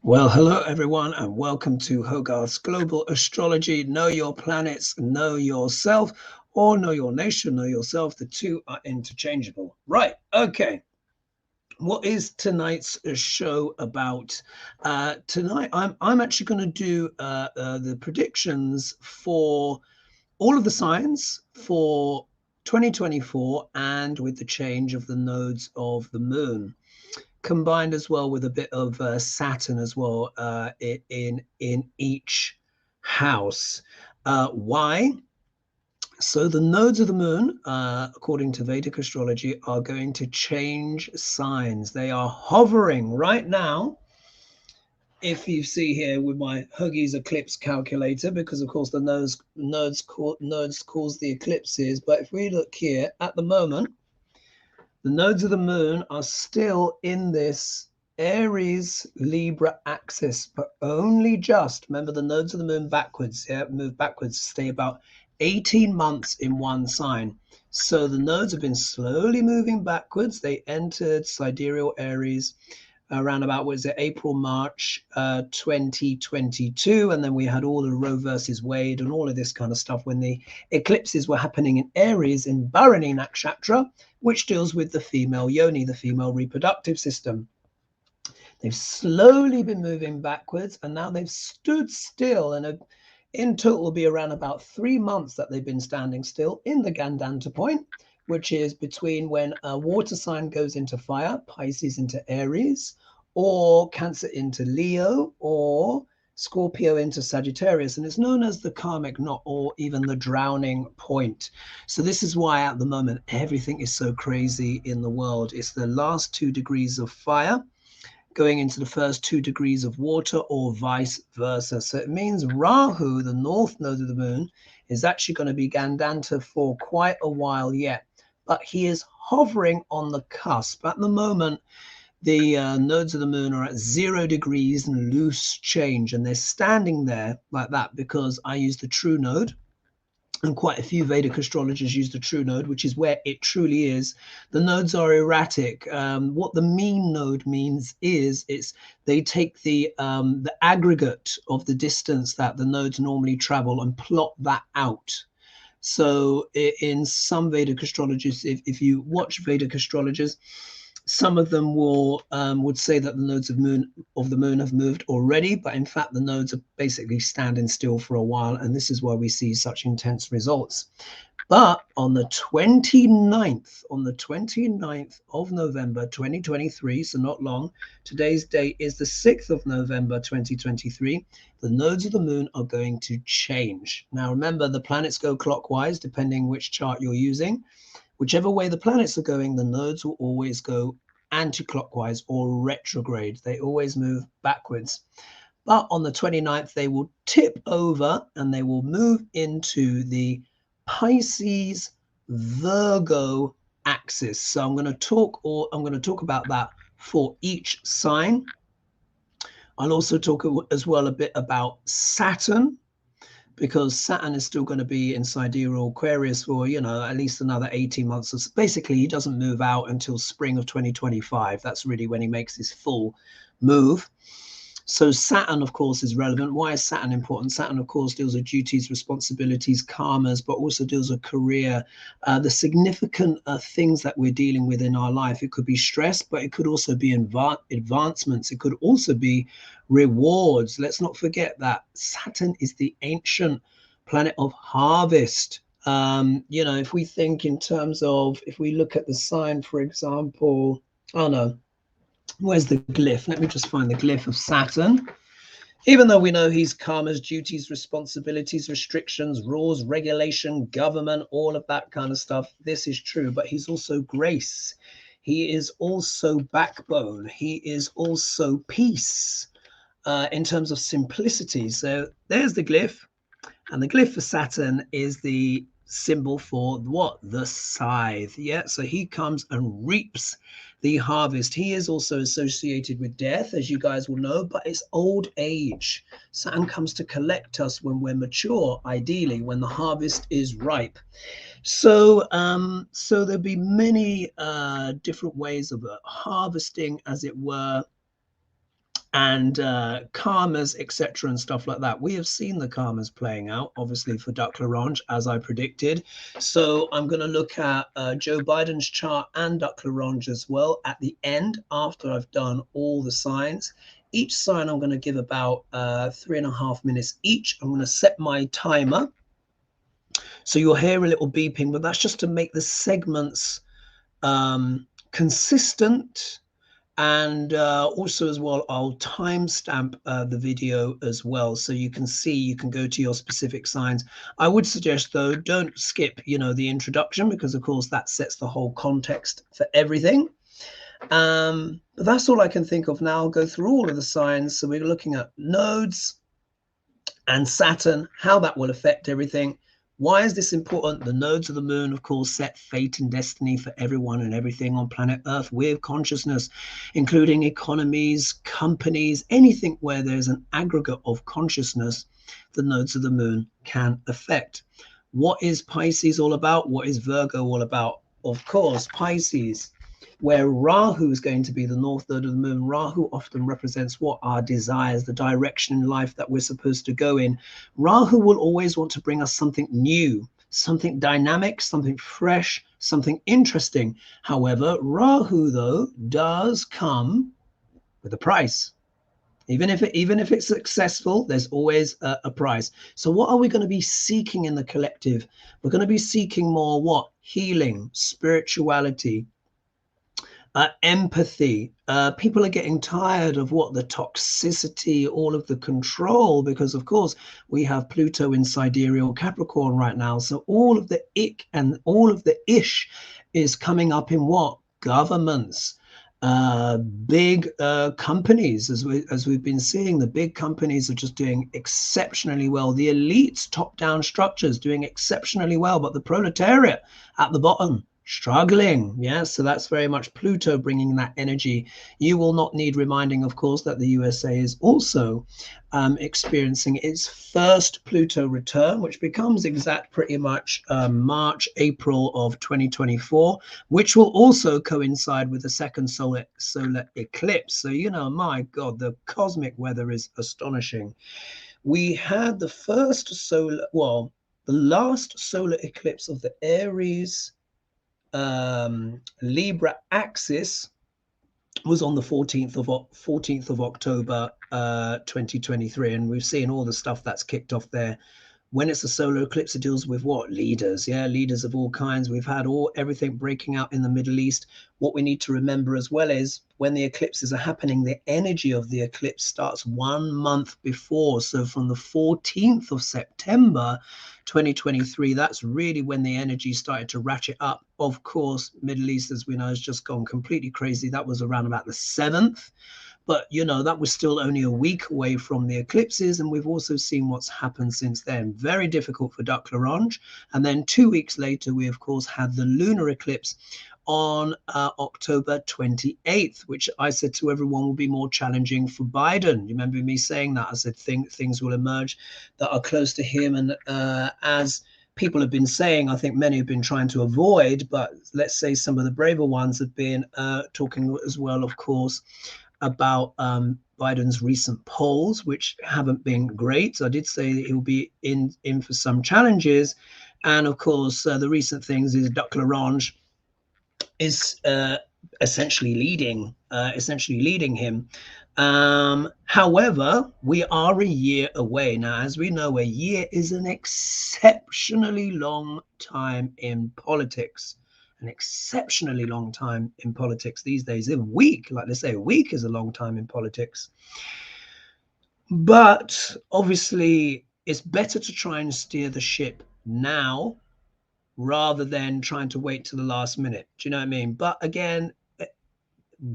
Well, hello everyone, and welcome to Hogarth's Global Astrology. Know your planets, know yourself, or know your nation, know yourself. The two are interchangeable. Right, okay. What is tonight's show about? Tonight, I'm actually going to do the predictions for all of the signs for 2024, and with the change of the nodes of the moon, combined as well with a bit of Saturn as well in each house. Why? So the nodes of the moon, according to Vedic astrology, are going to change signs. They are hovering right now. If you see here with my Huggies eclipse calculator, because of course the nodes cause the eclipses. But if we look here at the moment, the nodes of the moon are still in this Aries Libra axis, but only just. Remember, the nodes of the moon backwards, move backwards, stay about 18 months in one sign. So the nodes have been slowly moving backwards. They entered Sidereal Aries around about, what is it, April, March 2022. And then we had all the Roe versus Wade and all of this kind of stuff when the eclipses were happening in Aries in Bharani Nakshatra, which deals with the female yoni, the female reproductive system. They've slowly been moving backwards, and now they've stood still, and in total will be around about 3 months that they've been standing still in the Gandanta point, which is between when a water sign goes into fire, Pisces into Aries, or Cancer into Leo, or Scorpio into Sagittarius, and it's known as the karmic knot, or even the drowning point. So this is why at the moment everything is so crazy in the world. It's the last 2 degrees of fire going into the first 2 degrees of water, or vice versa. So it means Rahu, the north node of the moon, is actually going to be Gandanta for quite a while yet, but he is hovering on the cusp. At the moment, the nodes of the moon are at 0 degrees and loose change, and they're standing there like that because I use the true node, and quite a few Vedic astrologers use the true node, which is where it truly is. The nodes are erratic. What the mean node means is they take the aggregate of the distance that the nodes normally travel and plot that out. So in some Vedic astrologers, if you watch Vedic astrologers, some of them would say that the nodes of the moon have moved already, but in fact the nodes are basically standing still for a while, and this is why we see such intense results. But on the 29th of November 2023, so not long, today's date is the 6th of November 2023, the nodes of the moon are going to change. Now remember, the planets go clockwise depending which chart you're using. Whichever way the planets are going, the nodes will always go anti-clockwise or retrograde. They always move backwards. But on the 29th, they will tip over and they will move into the Pisces Virgo axis. So I'm going to talk about that for each sign. I'll also talk as well a bit about Saturn, because Saturn is still going to be in Sidereal Aquarius for, at least another 18 months. So basically, he doesn't move out until spring of 2025. That's really when he makes his full move. So Saturn, of course, is relevant. Why is Saturn important? Saturn, of course, deals with duties, responsibilities, karmas, but also deals with career, the significant things that we're dealing with in our life. It could be stress, but it could also be advancements. It could also be rewards. Let's not forget that Saturn is the ancient planet of harvest. If we think in terms of, if we look at the sign, for example, where's the glyph? Let me just find the glyph of Saturn. Even though we know he's karmas, duties, responsibilities, restrictions, rules, regulation, government, all of that kind of stuff, this is true, but he's also grace. He is also backbone. He is also peace in terms of simplicity. So there's the glyph. And the glyph for Saturn is the symbol for what? The scythe. Yeah, so he comes and reaps the harvest. He is also associated with death, as you guys will know, but it's old age. Saturn comes to collect us when we're mature, ideally, when the harvest is ripe. So there'll be many different ways of harvesting, as it were, and karmas, etc., and stuff like that. We have seen the karmas playing out, obviously, for Duck Larange, as I predicted. So I'm going to look at Joe Biden's chart and Duck Larange as well at the end, after I've done all the signs. Each sign I'm going to give about 3.5 minutes each. I'm going to set my timer. So you'll hear a little beeping, but that's just to make the segments consistent. And also as well, I'll timestamp the video as well, so you can see, you can go to your specific signs. I would suggest, though, don't skip, the introduction, because of course that sets the whole context for everything. But that's all I can think of now. I'll go through all of the signs. So we're looking at nodes and Saturn, how that will affect everything. Why is this important? The nodes of the moon, of course, set fate and destiny for everyone and everything on planet Earth with consciousness, including economies, companies, anything where there's an aggregate of consciousness, the nodes of the moon can affect. What is Pisces all about? What is Virgo all about? Of course, Pisces, where Rahu is going to be the north node of the moon. Rahu often represents what? Our desires, the direction in life that we're supposed to go in. Rahu will always want to bring us something new, something dynamic, something fresh, something interesting. However, Rahu, though, does come with a price. Even if it's successful, there's always a price. So what are we going to be seeking in the collective? We're going to be seeking more what? Healing, spirituality, empathy. People are getting tired of what? The toxicity, all of the control, because of course we have Pluto in Sidereal Capricorn right now. So all of the ick and all of the ish is coming up in what? Governments, big companies, as we've been seeing. The big companies are just doing exceptionally well. The elites, top-down structures doing exceptionally well, but the proletariat at the bottom struggling. Yeah, so that's very much Pluto bringing that energy. You will not need reminding, of course, that the USA is also experiencing its first Pluto return, which becomes exact pretty much March, April of 2024, which will also coincide with the second solar eclipse. So, my God, the cosmic weather is astonishing. We had the last solar eclipse of the Aries Libra axis was on the 14th of October 2023, and we've seen all the stuff that's kicked off there. When it's a solar eclipse, it deals with what? Leaders, leaders of all kinds. We've had everything breaking out in the Middle East. What we need to remember as well is when the eclipses are happening, the energy of the eclipse starts 1 month before. So from the 14th of September 2023, that's really when the energy started to ratchet up. Of course, Middle East, as we know, has just gone completely crazy. That was around about the 7th. But, that was still only a week away from the eclipses. And we've also seen what's happened since then. Very difficult for Duck Larange. And then 2 weeks later, we, of course, had the lunar eclipse on October 28th, which I said to everyone will be more challenging for Biden. You remember me saying that? I said things will emerge that are close to him. And as people have been saying, I think many have been trying to avoid, but let's say some of the braver ones have been talking as well, of course, about Biden's recent polls, which haven't been great. I did say that he'll be in for some challenges. And of course, the recent things is Duck Larange is essentially leading him. However, we are a year away now. As we know, a year is an exceptionally long time in politics. An exceptionally long time in politics these days. A week, like they say, a week is a long time in politics. But obviously, it's better to try and steer the ship now rather than trying to wait till the last minute. Do you know what I mean? But again,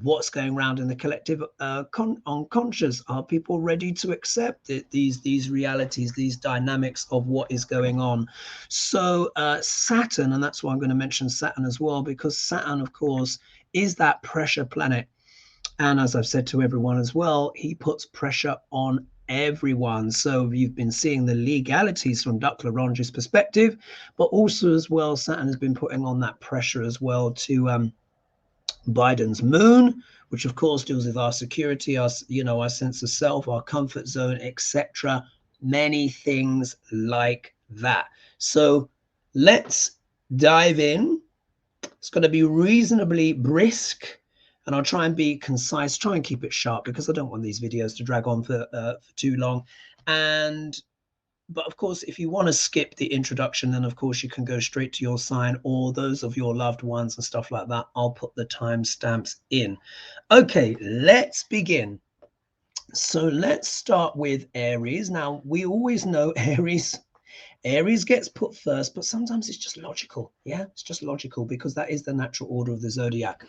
what's going around in the collective unconscious? Are people ready to accept these realities, these dynamics of what is going on? So Saturn, and that's why I'm going to mention Saturn as well, because Saturn, of course, is that pressure planet. And as I've said to everyone as well, he puts pressure on everyone. So you've been seeing the legalities from Duck Larange's perspective, but also as well, Saturn has been putting on that pressure as well to Biden's moon, which of course deals with our security, our, you know, our sense of self, our comfort zone, etc. Many things like that. So let's dive in. It's going to be reasonably brisk, and I'll try and be concise, try and keep it sharp, because I don't want these videos to drag on for too long. But of course, if you want to skip the introduction, then of course you can go straight to your sign, or those of your loved ones and stuff like that. I'll put the timestamps in. Okay, let's begin. So let's start with Aries. Now, we always know Aries gets put first, but sometimes it's just logical. Yeah, it's just logical, because that is the natural order of the zodiac.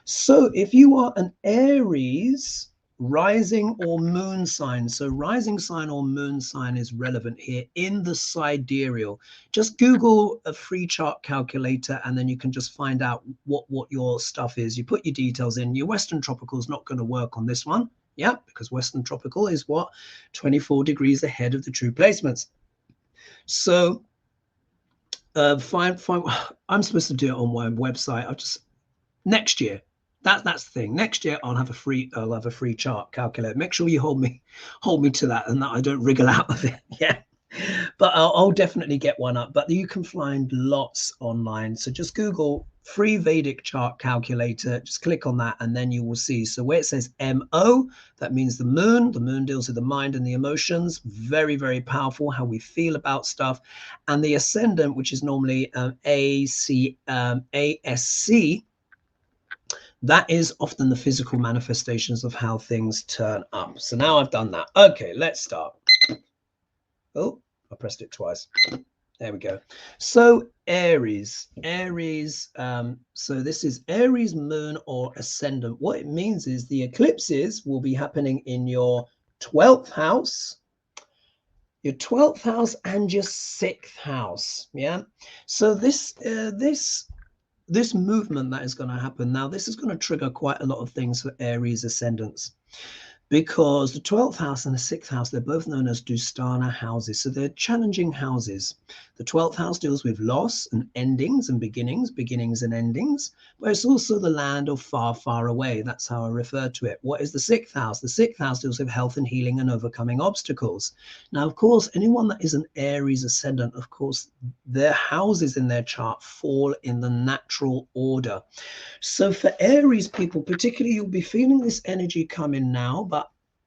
So if you are an Aries rising or moon sign, so rising sign or moon sign is relevant here in the sidereal. Just Google a free chart calculator, and then you can just find out what your stuff is. You put your details in. Your Western tropical is not going to work on this one. Yeah, because Western tropical is what? 24 degrees ahead of the true placements. So fine. I'm supposed to do it on my website. I'll just next year. That's the thing. Next year I'll have a free chart calculator. Make sure you hold me to that, and that I don't wriggle out of it. Yeah, but I'll definitely get one up. But you can find lots online. So just Google free Vedic chart calculator. Just click on that, and then you will see. So where it says MO, that means the moon. The moon deals with the mind and the emotions. Very, very powerful, how we feel about stuff. And the ascendant, which is normally ASC. That is often the physical manifestations of how things turn up. So now I've done that. Okay, let's start. Oh, I pressed it twice. There we go. So Aries, so this is Aries moon or ascendant. What it means is the eclipses will be happening in your 12th house, and your 6th house. Yeah. So this movement that is going to happen now, this is going to trigger quite a lot of things for Aries ascendants, because the 12th house and the 6th house, they're both known as Dustana houses. So they're challenging houses. The 12th house deals with loss and endings and beginnings and endings, but it's also the land of far, far away. That's how I refer to it. What is the 6th house? The 6th house deals with health and healing and overcoming obstacles. Now, of course, anyone that is an Aries ascendant, of course, their houses in their chart fall in the natural order. So for Aries people, particularly, you'll be feeling this energy come in now, but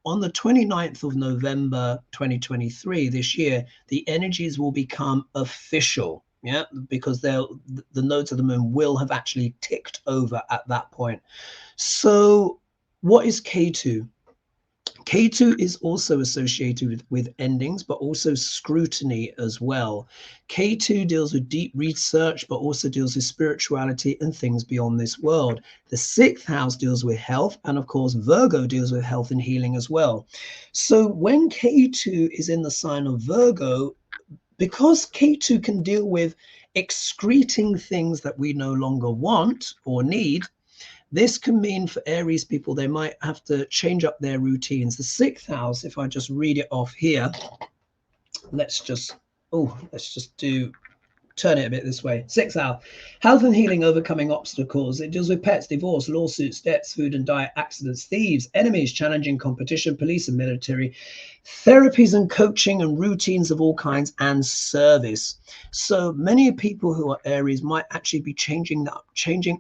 on the 29th of November 2023 this year, the energies will become official. Yeah, because the nodes of the moon will have actually ticked over at that point. So what is K2? K2 is also associated with endings, but also scrutiny as well. K2 deals with deep research, but also deals with spirituality and things beyond this world. The 6th house deals with health, and of course, Virgo deals with health and healing as well. So when K2 is in the sign of Virgo, because K2 can deal with excreting things that we no longer want or need, this can mean for Aries people, they might have to change up their routines. The 6th house, if I just read it off here, let's just turn it a bit this way. 6th house, health and healing, overcoming obstacles. It deals with pets, divorce, lawsuits, debts, food and diet, accidents, thieves, enemies, challenging competition, police and military, therapies and coaching and routines of all kinds, and service. So many people who are Aries might actually be changing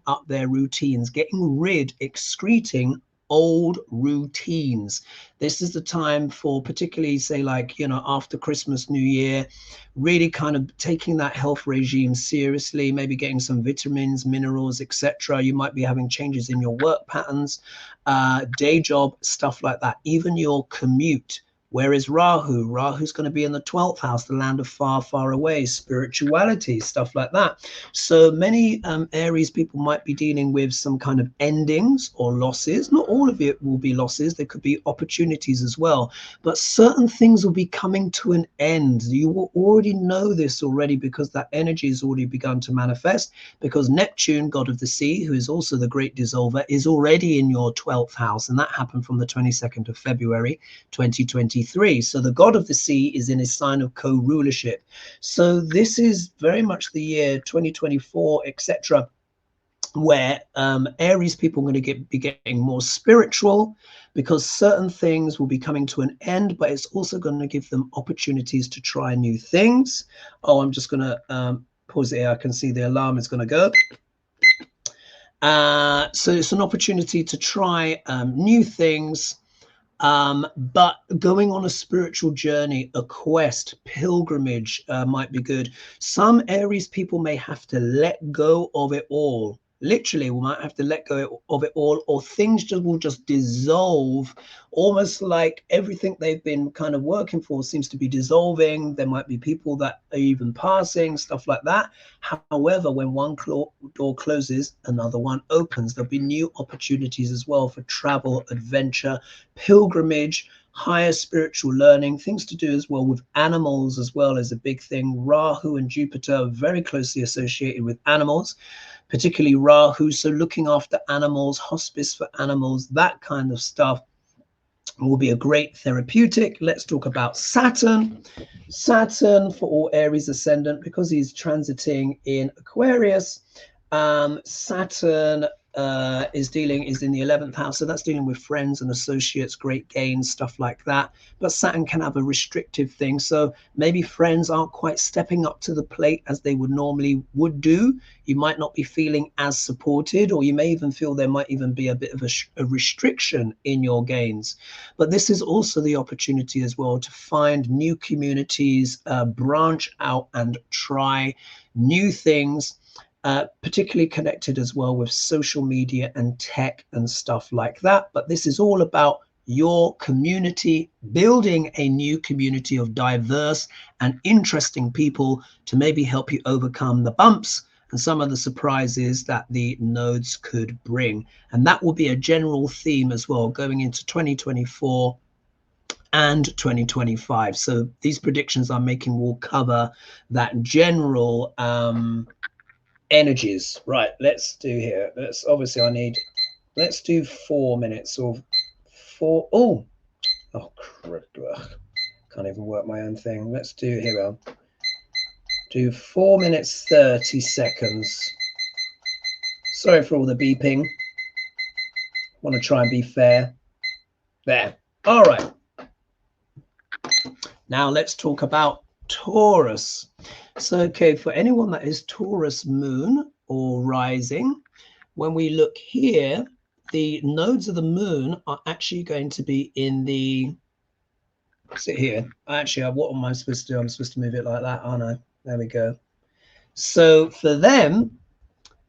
up their routines, getting rid, excreting old routines. This is the time for, particularly say, like, you know, after Christmas, New Year, really kind of taking that health regime seriously, maybe getting some vitamins, minerals, etc. You might be having changes in your work patterns, day job, stuff like that, even your commute. Where is Rahu? Rahu's going to be in the 12th house, the land of far, far away, spirituality, stuff like that. So many Aries people might be dealing with some kind of endings or losses. Not all of it will be losses. There could be opportunities as well. But certain things will be coming to an end. You will already know this already, because that energy has already begun to manifest, because Neptune, god of the sea, who is also the great dissolver, is already in your 12th house. And that happened from the 22nd of February, 2023. So the god of the sea is in his sign of co-rulership. So this is very much the year 2024, etc., where Aries people are going to be getting more spiritual, because certain things will be coming to an end, but it's also going to give them opportunities to try new things. Oh, I'm just going to pause it here. I can see the alarm is going to go. So it's an opportunity to try new things, but going on a spiritual journey, a quest, pilgrimage might be good. Some Aries people may have to let go of it all. Literally, we might have to let go of it all, or things will just dissolve, almost like everything they've been kind of working for seems to be dissolving. There might be people that are even passing, stuff like that. However, when one door closes, another one opens. There'll be new opportunities as well for travel, adventure, pilgrimage, higher spiritual learning. Things to do as well with animals as well as a big thing. Rahu and Jupiter are very closely associated with animals, particularly Rahu. So looking after animals, hospice for animals, that kind of stuff will be a great therapeutic. Let's talk about Saturn. Saturn for all Aries ascendant, because he's transiting in Aquarius. Saturn is in the 11th house, so that's dealing with friends and associates, great gains, stuff like that. But Saturn can have a restrictive thing, so maybe friends aren't quite stepping up to the plate as they would do. You might not be feeling as supported, or you may even feel there might even be a bit of a restriction in your gains. But this is also the opportunity as well to find new communities, branch out and try new things. Particularly connected as well with social media and tech and stuff like that. But this is all about your community, building a new community of diverse and interesting people to maybe help you overcome the bumps and some of the surprises that the nodes could bring. And that will be a general theme as well going into 2024 and 2025. So these predictions I'm making will cover that general energies. Right, let's do here. Let's do 4 minutes or four. Oh, crap. Can't even work my own thing. Let's do here. I'll do 4 minutes 30 seconds. Sorry for all the beeping. Want to try and be fair. There. All right. Now let's talk about Taurus. So, okay, for anyone that is Taurus moon or rising, when we look here, the nodes of the moon are actually going to be in the, sit here. Actually, what am I supposed to do? I'm supposed to move it like that, aren't I? There we go. So for them,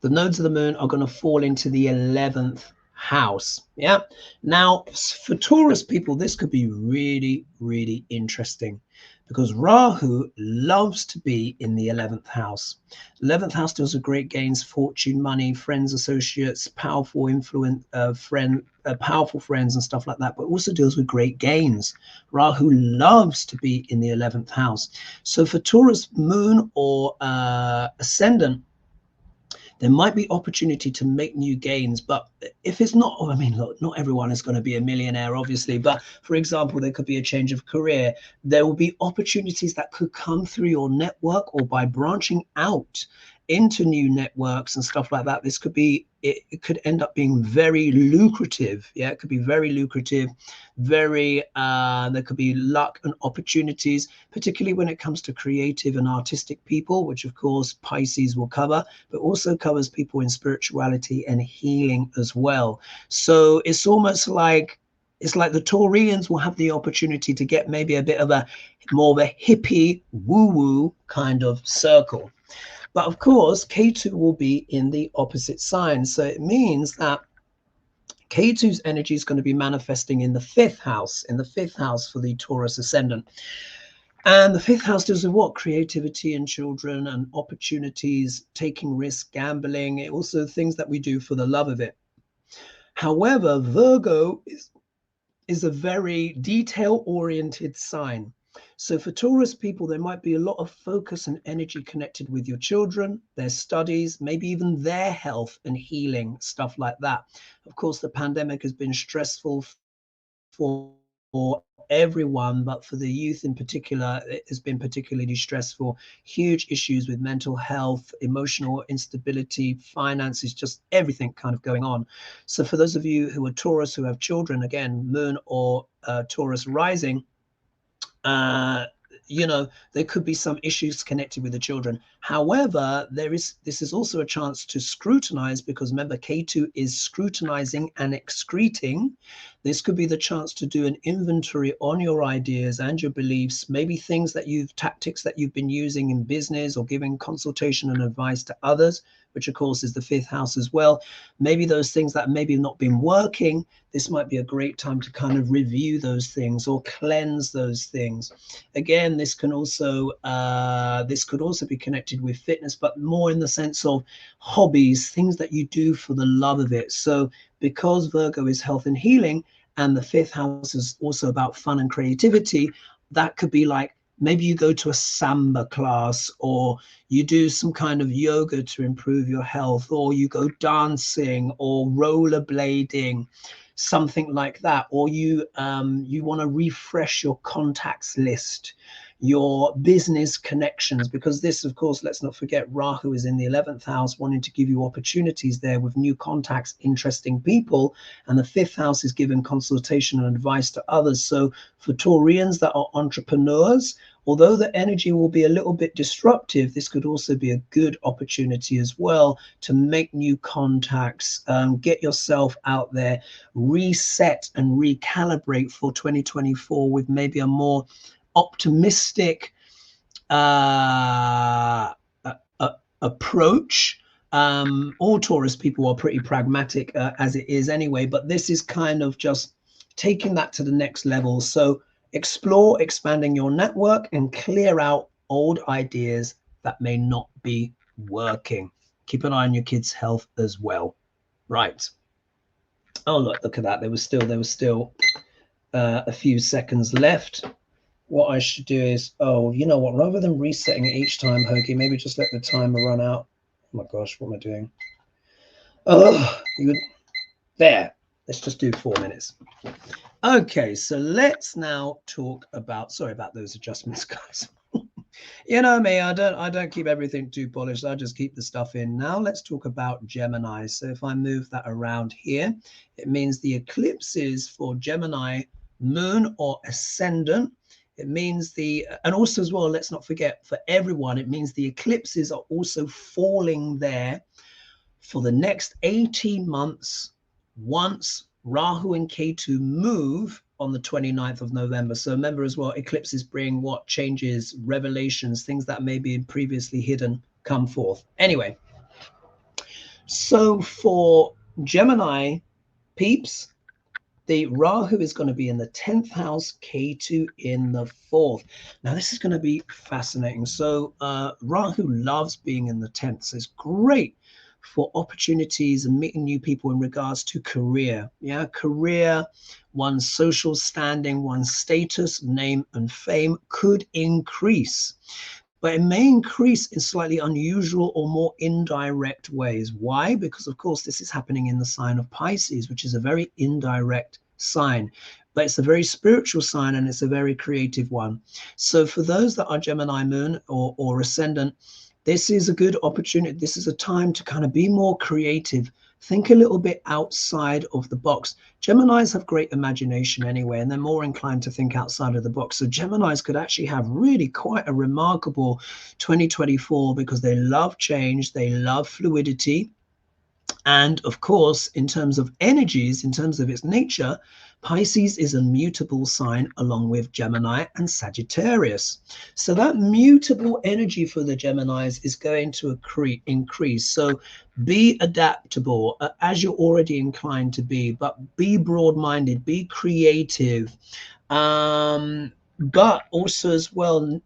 the nodes of the moon are going to fall into the 11th house. Yeah. Now, for Taurus people, this could be really, really interesting, because Rahu loves to be in the 11th house. 11th house deals with great gains, fortune, money, friends, associates, powerful influence, powerful friends and stuff like that, but also deals with great gains. Rahu loves to be in the 11th house. So for Taurus moon or ascendant, there might be opportunity to make new gains, but if it's not, I mean, look, not everyone is going to be a millionaire, obviously, but for example, there could be a change of career. There will be opportunities that could come through your network or by branching out into new networks and stuff like that. This could be, it could end up being very lucrative. Yeah, it could be very lucrative, very, there could be luck and opportunities, particularly when it comes to creative and artistic people, which of course Pisces will cover, but also covers people in spirituality and healing as well. So it's almost like, it's like the Taurians will have the opportunity to get maybe a bit of a more of a hippie woo-woo kind of circle. But of course, Ketu will be in the opposite sign. So it means that Ketu's energy is going to be manifesting in the 5th house, for the Taurus ascendant. And the 5th house deals with what? Creativity and children and opportunities, taking risks, gambling, also things that we do for the love of it. However, Virgo is a very detail-oriented sign. So for Taurus people, there might be a lot of focus and energy connected with your children, their studies, maybe even their health and healing, stuff like that. Of course, the pandemic has been stressful for everyone, but for the youth in particular, it has been particularly stressful. Huge issues with mental health, emotional instability, finances, just everything kind of going on. So for those of you who are Taurus, who have children, again, moon or Taurus rising, you know, there could be some issues connected with the children. However, this is also a chance to scrutinize, because remember, K2 is scrutinizing and excreting. This could be the chance to do an inventory on your ideas and your beliefs, maybe tactics that you've been using in business or giving consultation and advice to others, which of course is the 5th house as well. Maybe those things that maybe not been working, this might be a great time to kind of review those things or cleanse those things. Again, this could also be connected with fitness, but more in the sense of hobbies, things that you do for the love of it. So because Virgo is health and healing, and the 5th house is also about fun and creativity, that could be like, maybe you go to a samba class, or you do some kind of yoga to improve your health, or you go dancing or rollerblading, something like that. Or you want to refresh your contacts list, your business connections, because this, of course, let's not forget, Rahu is in the 11th house, wanting to give you opportunities there with new contacts, interesting people, and the 5th house is giving consultation and advice to others. So for Taurians that are entrepreneurs, although the energy will be a little bit disruptive, this could also be a good opportunity as well to make new contacts, get yourself out there, reset and recalibrate for 2024 with maybe a more optimistic approach. All Taurus people are pretty pragmatic as it is anyway, but this is kind of just taking that to the next level. So explore expanding your network and clear out old ideas that may not be working. Keep an eye on your kids' health as well. Right. Oh, look at that. There was still a few seconds left. What I should do is, oh, you know what, rather than resetting it each time, Hoagie, maybe just let the timer run out. Oh my gosh, what am I doing? Oh, there. Let's just do 4 minutes. Okay, so let's now talk about, sorry about those adjustments, guys. You know me, I don't keep everything too polished. I just keep the stuff in. Now let's talk about Gemini. So if I move that around here, it means the eclipses for Gemini, moon or ascendant. It means and also as well, let's not forget, for everyone, it means the eclipses are also falling there for the next 18 months once Rahu and Ketu move on the 29th of November. So remember as well, eclipses bring what changes, revelations, things that may be previously hidden come forth. Anyway, so for Gemini peeps, the Rahu is going to be in the 10th house, Ketu in the 4th. Now, this is going to be fascinating. So Rahu loves being in the 10th. So it's great for opportunities and meeting new people in regards to career. Yeah, career, one's social standing, one's status, name and fame could increase. But it may increase in slightly unusual or more indirect ways. Why? Because, of course, this is happening in the sign of Pisces, which is a very indirect sign. But it's a very spiritual sign, and it's a very creative one. So for those that are Gemini moon or ascendant, this is a good opportunity. This is a time to kind of be more creative. Think a little bit outside of the box. Geminis have great imagination anyway, and they're more inclined to think outside of the box. So Geminis could actually have really quite a remarkable 2024 because they love change, they love fluidity. And of course, in terms of energies, in terms of its nature, Pisces is a mutable sign along with Gemini and Sagittarius. So that mutable energy for the Geminis is going to increase. So be adaptable as you're already inclined to be, but be broad-minded, be creative. But also as well,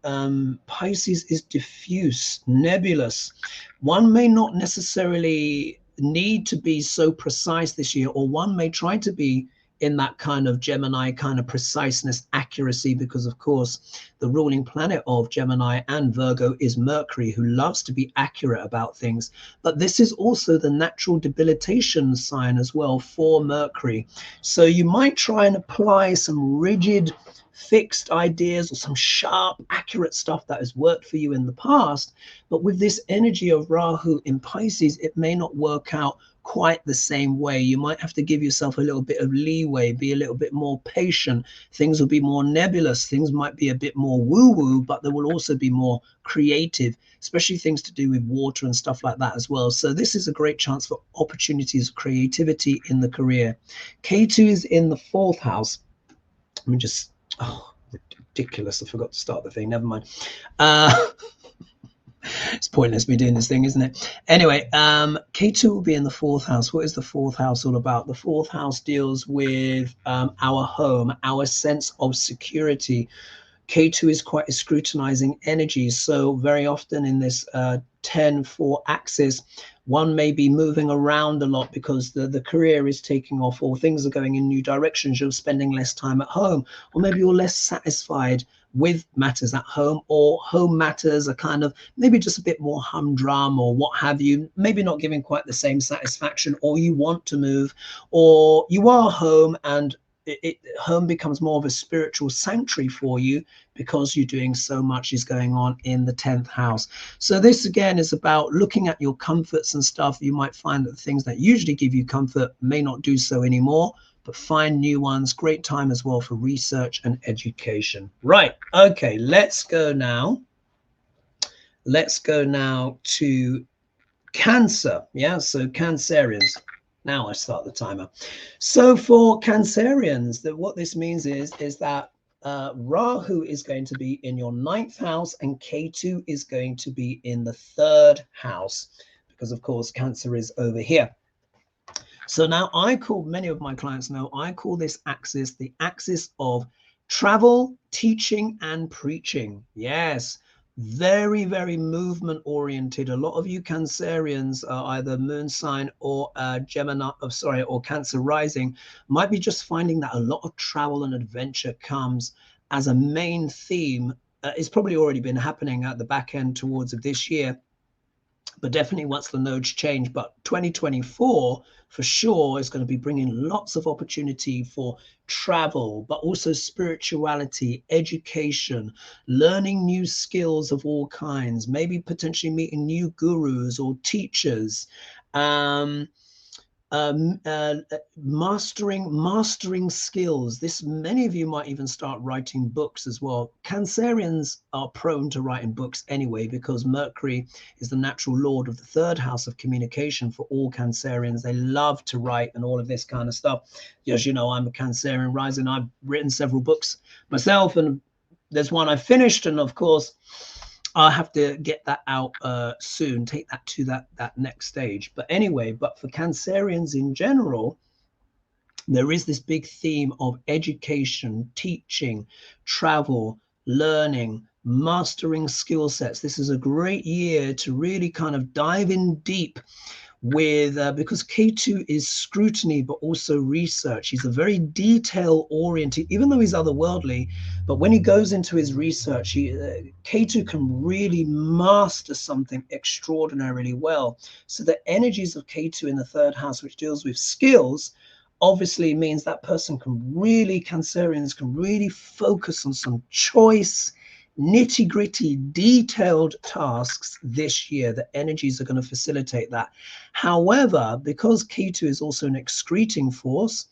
Pisces is diffuse, nebulous. One may not necessarily need to be so precise this year, or one may try to be in that kind of Gemini kind of preciseness, accuracy, because of course the ruling planet of Gemini and Virgo is Mercury, who loves to be accurate about things. But this is also the natural debilitation sign as well for Mercury. So you might try and apply some rigid, fixed ideas or some sharp, accurate stuff that has worked for you in the past. But with this energy of Rahu in Pisces, it may not work out quite the same way. You might have to give yourself a little bit of leeway, be a little bit more patient. Things will be more nebulous. Things might be a bit more woo-woo, but there will also be more creative, especially things to do with water and stuff like that as well. So this is a great chance for opportunities of creativity in the career. K2 is in the 4th house. Let me just, oh, ridiculous. I forgot to start the thing. Never mind. It's pointless me doing this thing, isn't it? Anyway, K2 will be in the 4th house. What is the 4th house all about? The 4th house deals with our home, our sense of security. K2 is quite a scrutinizing energy. So very often in this 10-4 axis, one may be moving around a lot because the career is taking off, or things are going in new directions. You're spending less time at home, or maybe you're less satisfied with matters at home, or home matters are kind of maybe just a bit more humdrum or what have you, maybe not giving quite the same satisfaction, or you want to move, or you are home and home becomes more of a spiritual sanctuary for you because you're doing so much is going on in the 10th house. So this again is about looking at your comforts and stuff. You might find that the things that usually give you comfort may not do so anymore, but find new ones. Great time as well for research and education. Right. Okay, let's go now. Let's go now to Cancer. Yeah, so Cancerians. Now I start the timer. So for Cancerians, what this means is that Rahu is going to be in your 9th house and K2 is going to be in the 3rd house, because of course Cancer is over here. So now many of my clients know, I call this axis the axis of travel, teaching, and preaching. Yes, very, very movement oriented. A lot of you Cancerians are either moon sign or Gemini, or Cancer rising, might be just finding that a lot of travel and adventure comes as a main theme. It's probably already been happening at the back end towards of this year, but definitely once the nodes change. But 2024 for sure is going to be bringing lots of opportunity for travel, but also spirituality, education, learning new skills of all kinds, maybe potentially meeting new gurus or teachers, mastering skills. Many of you might even start writing books as well. Cancerians are prone to writing books anyway, because Mercury is the natural lord of the 3rd house of communication for all Cancerians. They love to write and all of this kind of stuff. As you know, I'm a Cancerian rising. I've written several books myself, and there's one I finished, and of course I'll have to get that out soon, take that to that next stage. But anyway, but for Cancerians in general, there is this big theme of education, teaching, travel, learning, mastering skill sets. This is a great year to really kind of dive in deep with because K2 is scrutiny but also research. He's a very detail oriented, even though he's otherworldly, but when he goes into his research, K2 can really master something extraordinarily well. So the energies of K2 in the 3rd house, which deals with skills, obviously means that person Cancerians can really focus on some choice, nitty-gritty, detailed tasks this year. The energies are going to facilitate that. However, because K2 is also an excreting force,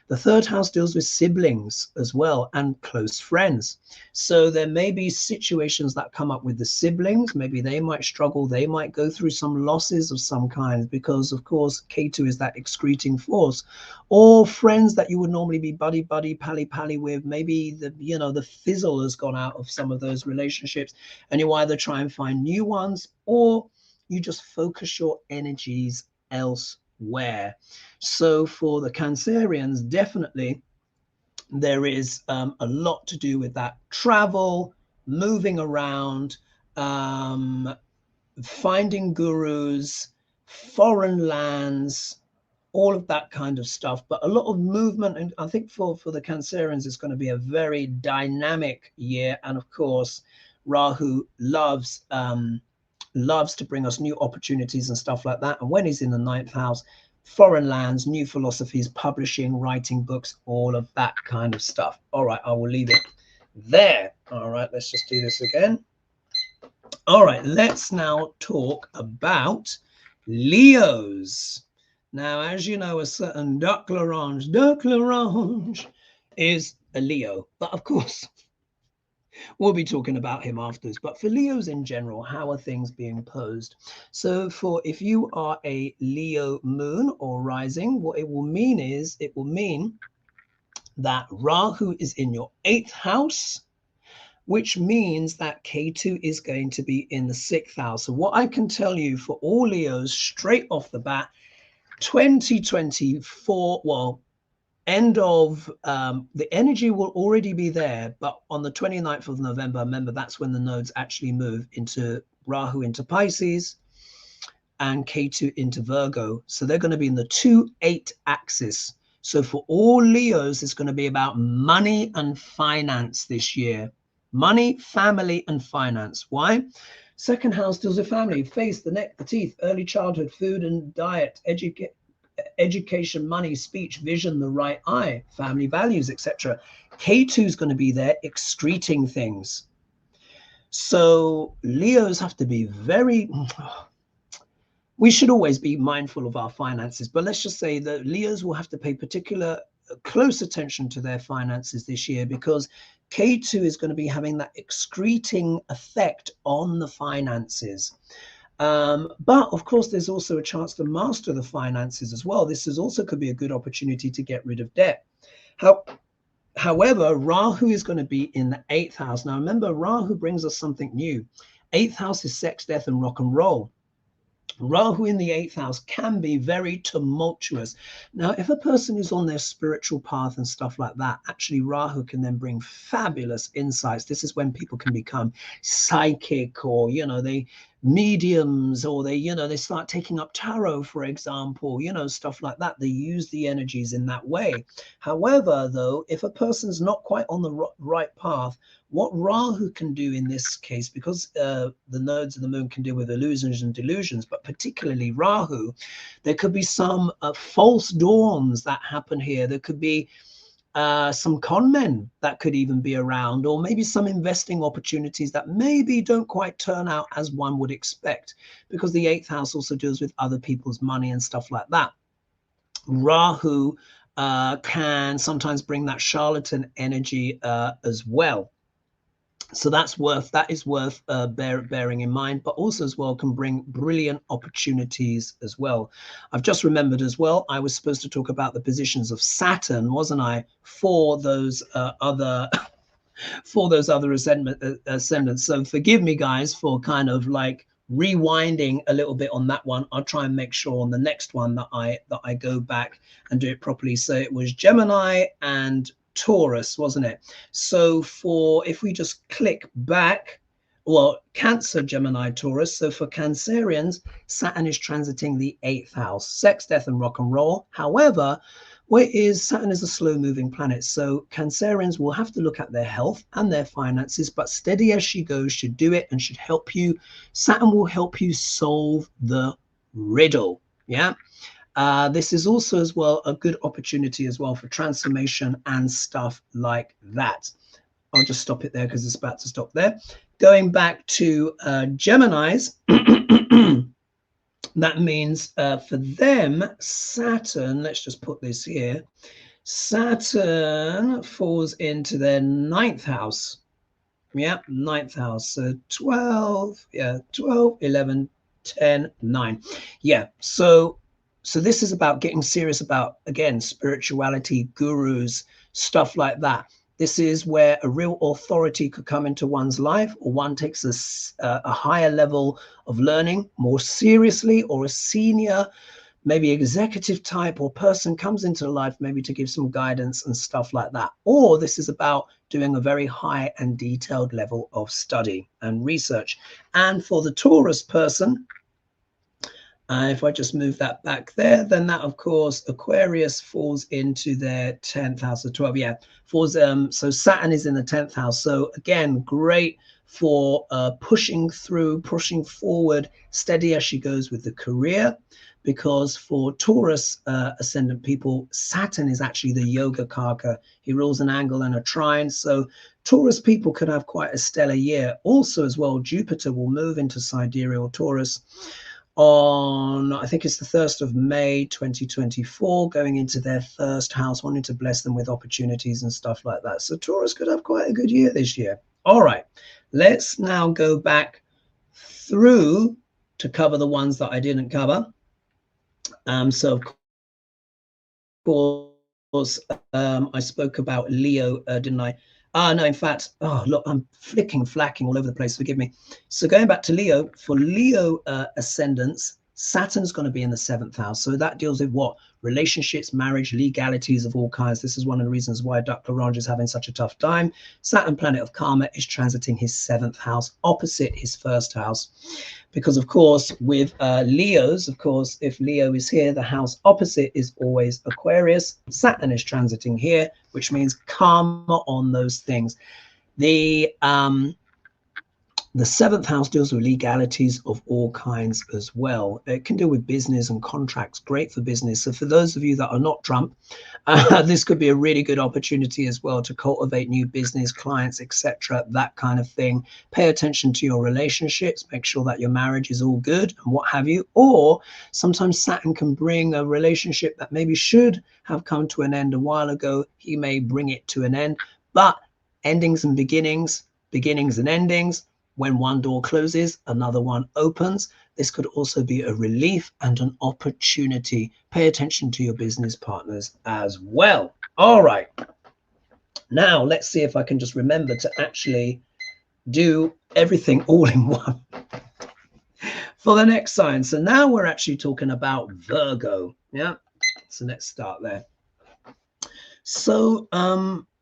the 3rd house deals with siblings as well and close friends. So there may be situations that come up with the siblings. Maybe they might struggle. They might go through some losses of some kind because, of course, K2 is that excreting force. Or friends that you would normally be buddy, pally with. Maybe the fizzle has gone out of some of those relationships, and you either try and find new ones or you just focus your energies elsewhere. So for the Cancerians, definitely there is a lot to do with that travel, moving around, finding gurus, foreign lands, all of that kind of stuff, but a lot of movement. And I think for the Cancerians, it's going to be a very dynamic year. And of course, Rahu loves to bring us new opportunities and stuff like that. And when he's in the 9th house, foreign lands, new philosophies, publishing, writing books, all of that kind of stuff. All right, I will leave it there. All right, let's just do this again. All right, let's now talk about Leos. Now, as you know, a certain Duck L'Orange is a Leo, but of course, we'll be talking about him afterwards. But for Leos in general, how are things being posed? So if you are a Leo moon or rising, what it will mean is, it will mean that Rahu is in your 8th house, which means that Ketu is going to be in the 6th house. So what I can tell you for all Leos straight off the bat, 2024, well, end of the energy will already be there, but on the 29th of November, remember, that's when the nodes actually move into Rahu into Pisces and Ketu into Virgo. So they're going to be in the 2-8 axis. So for all Leos, it's going to be about money and finance this year. Money, family, and finance. Why? 2nd house deals with family, face, the neck, the teeth, early childhood, food and diet, education, money, speech, vision, the right eye, family values, etc. K2 is going to be there excreting things. So Leos have to be very, we should always be mindful of our finances, but let's just say that Leos will have to pay particular close attention to their finances this year, because K2 is going to be having that excreting effect on the finances. But of course, there's also a chance to master the finances as well. This is also could be a good opportunity to get rid of debt. However, Rahu is going to be in the 8th house. Now, remember, Rahu brings us something new. 8th house is sex, death, and rock and roll. Rahu in the 8th house can be very tumultuous. Now, if a person is on their spiritual path and stuff like that, actually Rahu can then bring fabulous insights. This is when people can become psychic, or, you know, they mediums, or they, you know, they start taking up tarot, for example, you know, stuff like that. They use the energies in that way. However, though, if a person's not quite on the right path, what Rahu can do in this case, because the nodes of the moon can deal with illusions and delusions, but particularly Rahu, there could be some false dawns that happen here. There could be some con men that could even be around, or maybe some investing opportunities that maybe don't quite turn out as one would expect, because the 8th house also deals with other people's money and stuff like that. Rahu can sometimes bring that charlatan energy as well. So that is worth bearing in mind, but also as well can bring brilliant opportunities as well. I've just remembered as well, I was supposed to talk about the positions of Saturn, wasn't I, for those other ascendants. So forgive me, guys, for kind of like rewinding a little bit on that one. I'll try and make sure on the next one that I go back and do it properly. So it was Gemini and Taurus, wasn't it? So if we just click back, well, Cancer, Gemini, Taurus. So for Cancerians, Saturn is transiting the 8th house, sex, death, and rock and roll. However, Saturn is a slow moving planet. So Cancerians will have to look at their health and their finances, but steady as she goes should do it and should help you. Saturn will help you solve the riddle. Yeah. This is also as well a good opportunity as well for transformation and stuff like that. I'll just stop it there because it's about to stop there. Going back to Geminis, that means for them, Saturn, let's just put this here, Saturn falls into their 9th house. Yeah, 9th house. So 12, 11, 10, 9. Yeah, so this is about getting serious about, again, spirituality, gurus, stuff like that. This is where a real authority could come into one's life, or one takes a higher level of learning more seriously, or a senior, maybe executive type or person comes into life maybe to give some guidance and stuff like that. Or this is about doing a very high and detailed level of study and research. And for the Taurus person, If I just move that back there, then that, of course, Aquarius falls into their 10th house of 12. Yeah, falls. So Saturn is in the 10th house. So again, great for pushing through, pushing forward, steady as she goes with the career. Because for Taurus ascendant people, Saturn is actually the yoga karka. He rules an angle and a trine. So Taurus people could have quite a stellar year. Also, as well, Jupiter will move into sidereal Taurus on, I think it's the 1st of May 2024, going into their first house, wanting to bless them with opportunities and stuff like that. So Taurus could have quite a good year this year. All right, let's now go back through to cover the ones that I didn't cover. So of course, I spoke about Leo, didn't I? No, in fact, oh, look, I'm flacking all over the place. Forgive me. So going back to Leo, for Leo ascendants, Saturn's going to be in the 7th house. So that deals with what? Relationships, marriage, legalities of all kinds. This is one of the reasons why Dr. Ranj is having such a tough time. Saturn, planet of karma, is transiting his 7th house, opposite his 1st house. Because, of course, with Leos, of course, if Leo is here, the house opposite is always Aquarius. Saturn is transiting here, which means karma on those things. The 7th house deals with legalities of all kinds as well. It can deal with business and contracts, great for business. So for those of you that are not Trump, this could be a really good opportunity as well to cultivate new business, clients, etc., that kind of thing. Pay attention to your relationships, make sure that your marriage is all good and what have you. Or sometimes Saturn can bring a relationship that maybe should have come to an end a while ago. He may bring it to an end, but endings and beginnings, beginnings and endings. When one door closes, another one opens. This could also be a relief and an opportunity. Pay attention to your business partners as well. All right. Now, let's see if I can just remember to actually do everything all in one for the next sign. So now we're actually talking about Virgo. Yeah. So let's start there. So,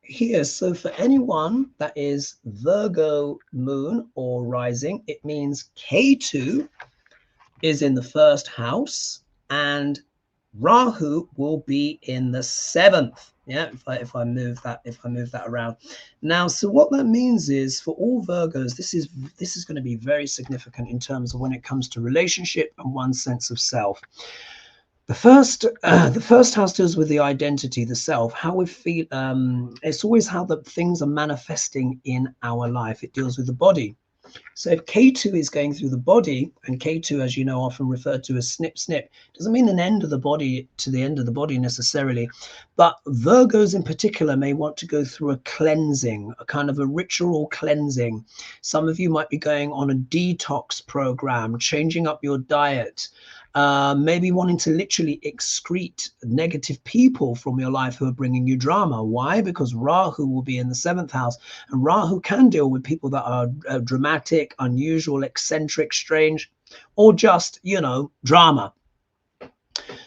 here, so for anyone that is Virgo moon or rising, it means K2 is in the 1st house and Rahu will be in the 7th. Yeah, if I move that around. Now, so what that means is for all Virgos, this is going to be very significant in terms of when it comes to relationship and one's sense of self. The first house deals with the identity, the self, how we feel. It's always how the things are manifesting in our life. It deals with the body. So if K2 is going through the body, and K2, as you know, often referred to as snip, snip, doesn't mean an end of the body to the end of the body necessarily. But Virgos in particular may want to go through a cleansing, a kind of a ritual cleansing. Some of you might be going on a detox program, changing up your diet, maybe wanting to literally excrete negative people from your life who are bringing you drama. Why? Because Rahu will be in the 7th house, and Rahu can deal with people that are dramatic, unusual, eccentric, strange, or just, you know, drama.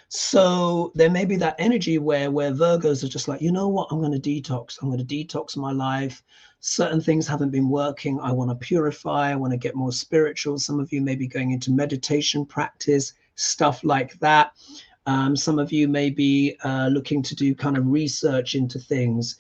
So there may be that energy where Virgos are just like, you know what, I'm going to detox. I'm going to detox my life. Certain things haven't been working. I want to purify. I want to get more spiritual. Some of you may be going into meditation practice, stuff like that. Some of you may be looking to do kind of research into things,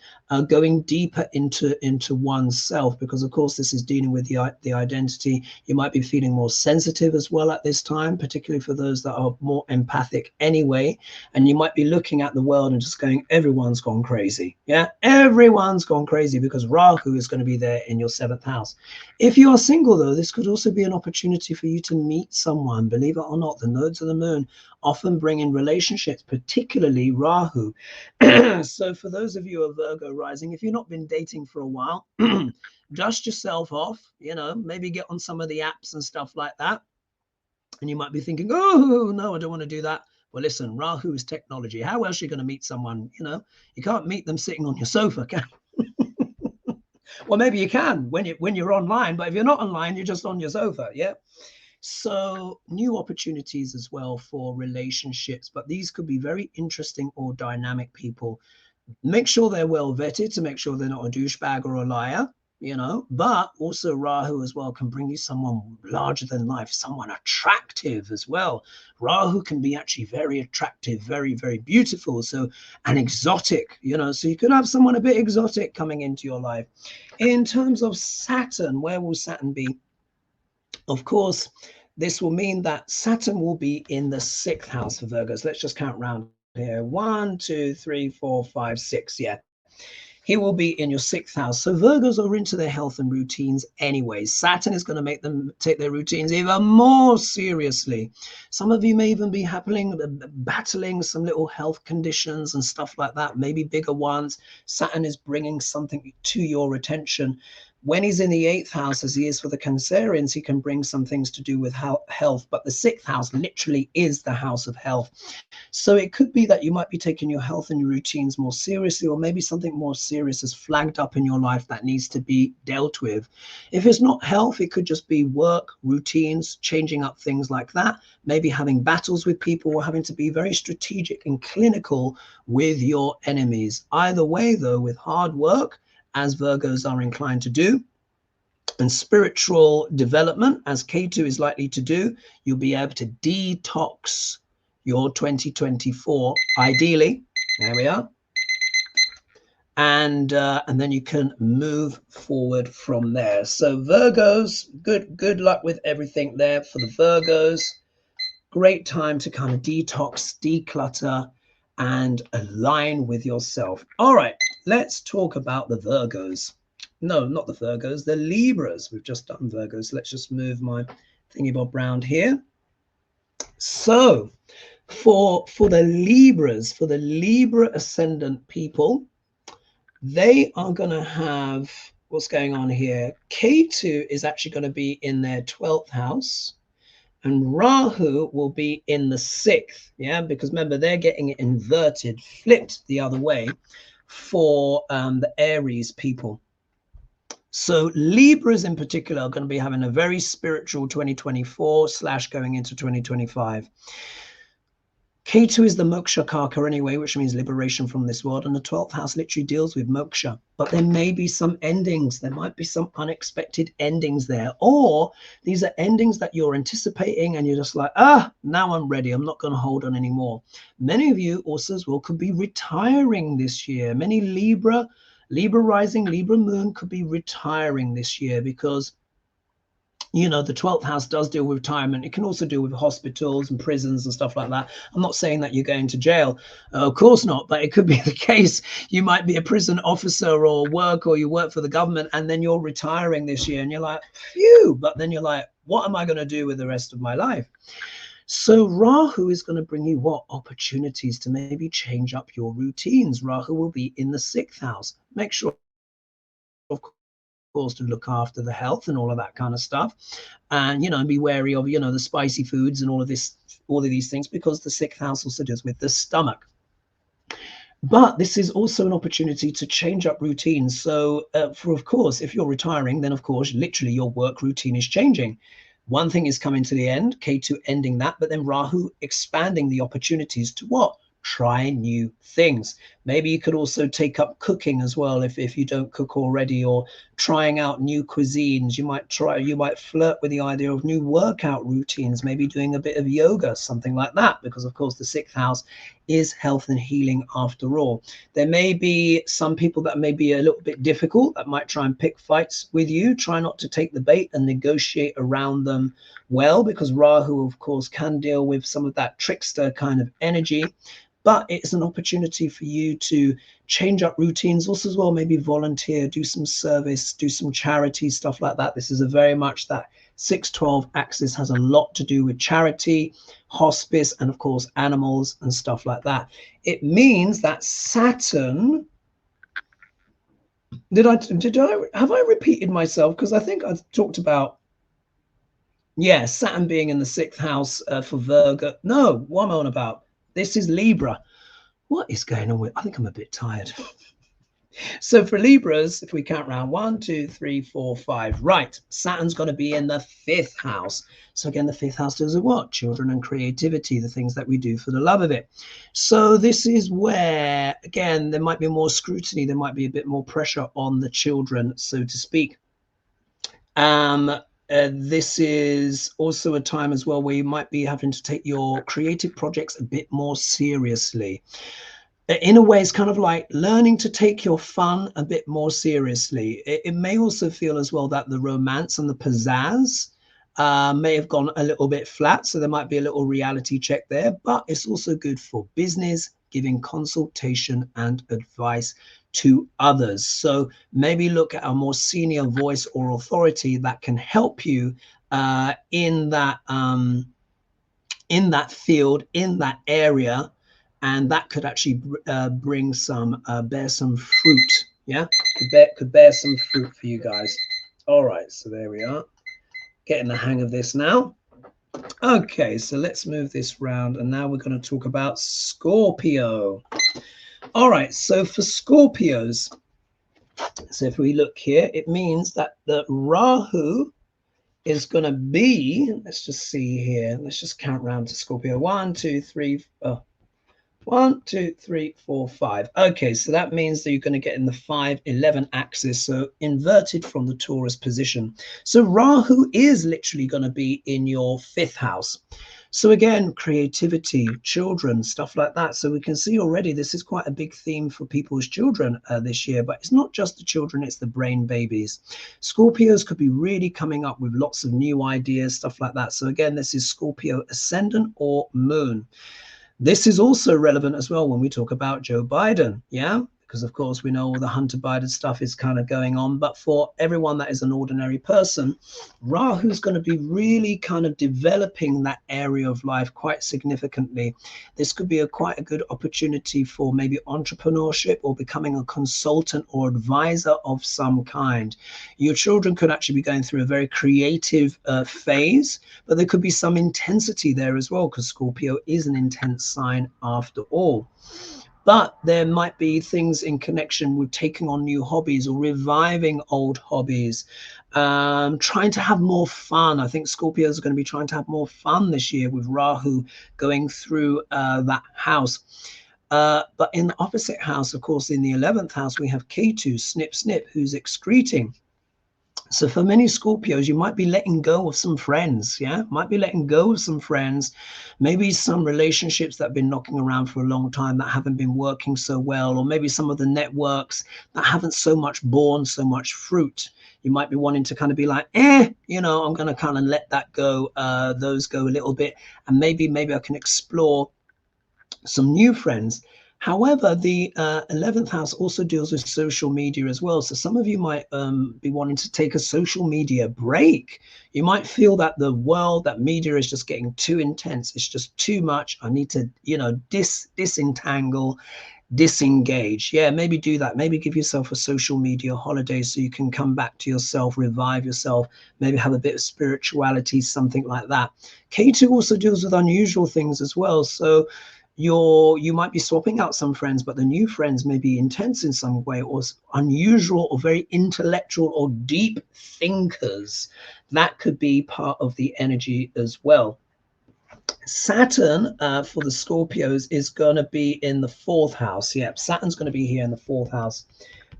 going deeper into oneself, because of course this is dealing with the identity. You might be feeling more sensitive as well at this time, particularly for those that are more empathic anyway. And you might be looking at the world and just going, everyone's gone crazy. Yeah, everyone's gone crazy because Rahu is going to be there in your 7th house. If you are single though, this could also be an opportunity for you to meet someone. Believe it or not, the nodes of the moon often bring in relationships, particularly Rahu. So for those of you who are Virgo rising, if you've not been dating for a while, dust yourself off, you know, maybe get on some of the apps and stuff like that. And you might be thinking, oh, no, I don't want to do that. Well, listen, Rahu is technology. How else are you going to meet someone? You know, you can't meet them sitting on your sofa, can you? Well, maybe you can when you're online, but if you're not online, you're just on your sofa, yeah? So new opportunities as well for relationships, but these could be very interesting or dynamic people. Make sure they're well vetted to make sure they're not a douchebag or a liar. you know, but also Rahu as well can bring you someone larger than life, someone attractive as well. Rahu can be actually very attractive, very, very beautiful. So, and exotic, you know, so you could have someone a bit exotic coming into your life. In terms of Saturn, where will Saturn be? Of course, this will mean that Saturn will be in the 6th house for Virgos. Let's just count round here. 1, 2, 3, 4, 5, 6. Yeah. He will be in your 6th house. So Virgos are into their health and routines anyways. Saturn is going to make them take their routines even more seriously. Some of you may even be battling some little health conditions and stuff like that, maybe bigger ones. Saturn is bringing something to your attention. When he's in the 8th house, as he is for the Cancerians, he can bring some things to do with health. But the 6th house literally is the house of health. So it could be that you might be taking your health and your routines more seriously, or maybe something more serious is flagged up in your life that needs to be dealt with. If it's not health, it could just be work, routines, changing up things like that, maybe having battles with people or having to be very strategic and clinical with your enemies. Either way, though, with hard work, as Virgos are inclined to do, and spiritual development, as K2 is likely to do, you'll be able to detox your 2024, ideally. There we are. And then you can move forward from there. So Virgos, good luck with everything there for the Virgos. Great time to kind of detox, declutter, and align with yourself. All right, let's talk about the Virgos. No, not the Virgos, the Libras. We've just done Virgos. Let's just move my thingy bob round here. So for the Libras, for the Libra ascendant people, they are going to have, what's going on here? K2 is actually going to be in their 12th house. And Rahu will be in the 6th, yeah, because remember, they're getting it inverted, flipped the other way for the Aries people. So Libras in particular are going to be having a very spiritual 2024 / going into 2025. K2 is the moksha karka anyway, which means liberation from this world. And the 12th house literally deals with moksha. But there may be some endings. There might be some unexpected endings there. Or these are endings that you're anticipating and you're just like, now I'm ready. I'm not going to hold on anymore. Many of you also as well could be retiring this year. Many Libra rising, Libra moon could be retiring this year because, you know, the 12th house does deal with retirement. It can also deal with hospitals and prisons and stuff like that. I'm not saying that you're going to jail. Of course not, but it could be the case. You might be a prison officer or you work for the government, and then you're retiring this year and you're like, phew, but then you're like, what am I going to do with the rest of my life? So Rahu is going to bring you what? Opportunities to maybe change up your routines. Rahu will be in the 6th house. Make sure, of course, to look after the health and all of that kind of stuff, and you know, be wary of, you know, the spicy foods and all of these things, because the 6th house also deals with the stomach. But this is also an opportunity to change up routines. So of course, if you're retiring, then of course literally your work routine is changing. One thing is coming to the end, K2 ending that, but then Rahu expanding the opportunities to what? Try new things. Maybe you could also take up cooking as well if you don't cook already, or trying out new cuisines. You might flirt with the idea of new workout routines, maybe doing a bit of yoga, something like that, because of course the 6th house is health and healing after all. There may be some people that may be a little bit difficult, that might try and pick fights with you. Try not to take the bait and negotiate around them well, because Rahu of course can deal with some of that trickster kind of energy. But it's an opportunity for you to change up routines also as well, maybe volunteer, do some service, do some charity, stuff like that. This is a very much that 6-12 axis has a lot to do with charity, hospice, and of course animals and stuff like that. It means that Saturn, have I repeated myself? Because I think I talked about, yeah, Saturn being in the 6th house for Virgo. No, what am I on about? This is Libra. What is going on with? I think I'm a bit tired. So for Libras, if we count round 1, 2, 3, 4, 5, right, Saturn's going to be in the 5th house. So again, the 5th house does what? Children and creativity, the things that we do for the love of it. So this is where, again, there might be more scrutiny, there might be a bit more pressure on the children, so to speak. This is also a time as well where you might be having to take your creative projects a bit more seriously. In a way, it's kind of like learning to take your fun a bit more seriously. It may also feel as well that the romance and the pizzazz may have gone a little bit flat. So there might be a little reality check there, but it's also good for business, giving consultation and advice to others. So maybe look at a more senior voice or authority that can help you in that field, in that area. And that could actually bring some, bear some fruit. Yeah, could bear some fruit for you guys. All right, so there we are. Getting the hang of this now. Okay, so let's move this round. And now we're going to talk about Scorpio. All right, so for Scorpios, so if we look here, it means that the Rahu is going to be, let's just see here. Let's just count round to Scorpio. 1, 2, 3, 1, 2, 3, 4, 5. Okay, so that means that you're going to get in the 5-11 axis, so inverted from the Taurus position. So Rahu is literally going to be in your 5th house. So again, creativity, children, stuff like that. So we can see already this is quite a big theme for people's children this year, but it's not just the children, it's the brain babies. Scorpios could be really coming up with lots of new ideas, stuff like that. So again, this is Scorpio ascendant or moon. This is also relevant as well when we talk about Joe Biden, yeah? Because of course we know all the Hunter Biden stuff is kind of going on, but for everyone that is an ordinary person, Rahu's going to be really kind of developing that area of life quite significantly. This could be quite a good opportunity for maybe entrepreneurship or becoming a consultant or advisor of some kind. Your children could actually be going through a very creative phase, but there could be some intensity there as well, because Scorpio is an intense sign after all. But there might be things in connection with taking on new hobbies or reviving old hobbies, trying to have more fun. I think Scorpios are going to be trying to have more fun this year with Rahu going through that house. But in the opposite house, of course, in the 11th house, we have Ketu, snip, snip, who's excreting. So for many Scorpios, you might be letting go of some friends, yeah? Might be letting go of some friends, maybe some relationships that have been knocking around for a long time that haven't been working so well, or maybe some of the networks that haven't so much borne so much fruit. You might be wanting to kind of be like, you know, I'm going to kind of let that go, those go a little bit, and maybe I can explore some new friends. However, the 11th house also deals with social media as well. So some of you might be wanting to take a social media break. You might feel that the world, that media is just getting too intense. It's just too much. I need to, you know, disentangle, disengage. Yeah, maybe do that. Maybe give yourself a social media holiday so you can come back to yourself, revive yourself, maybe have a bit of spirituality, something like that. K2 also deals with unusual things as well. So you might be swapping out some friends, but the new friends may be intense in some way, or unusual, or very intellectual, or deep thinkers. That could be part of the energy as well. Saturn for the Scorpios is going to be in the 4th house. Yep, Saturn's going to be here in the 4th house.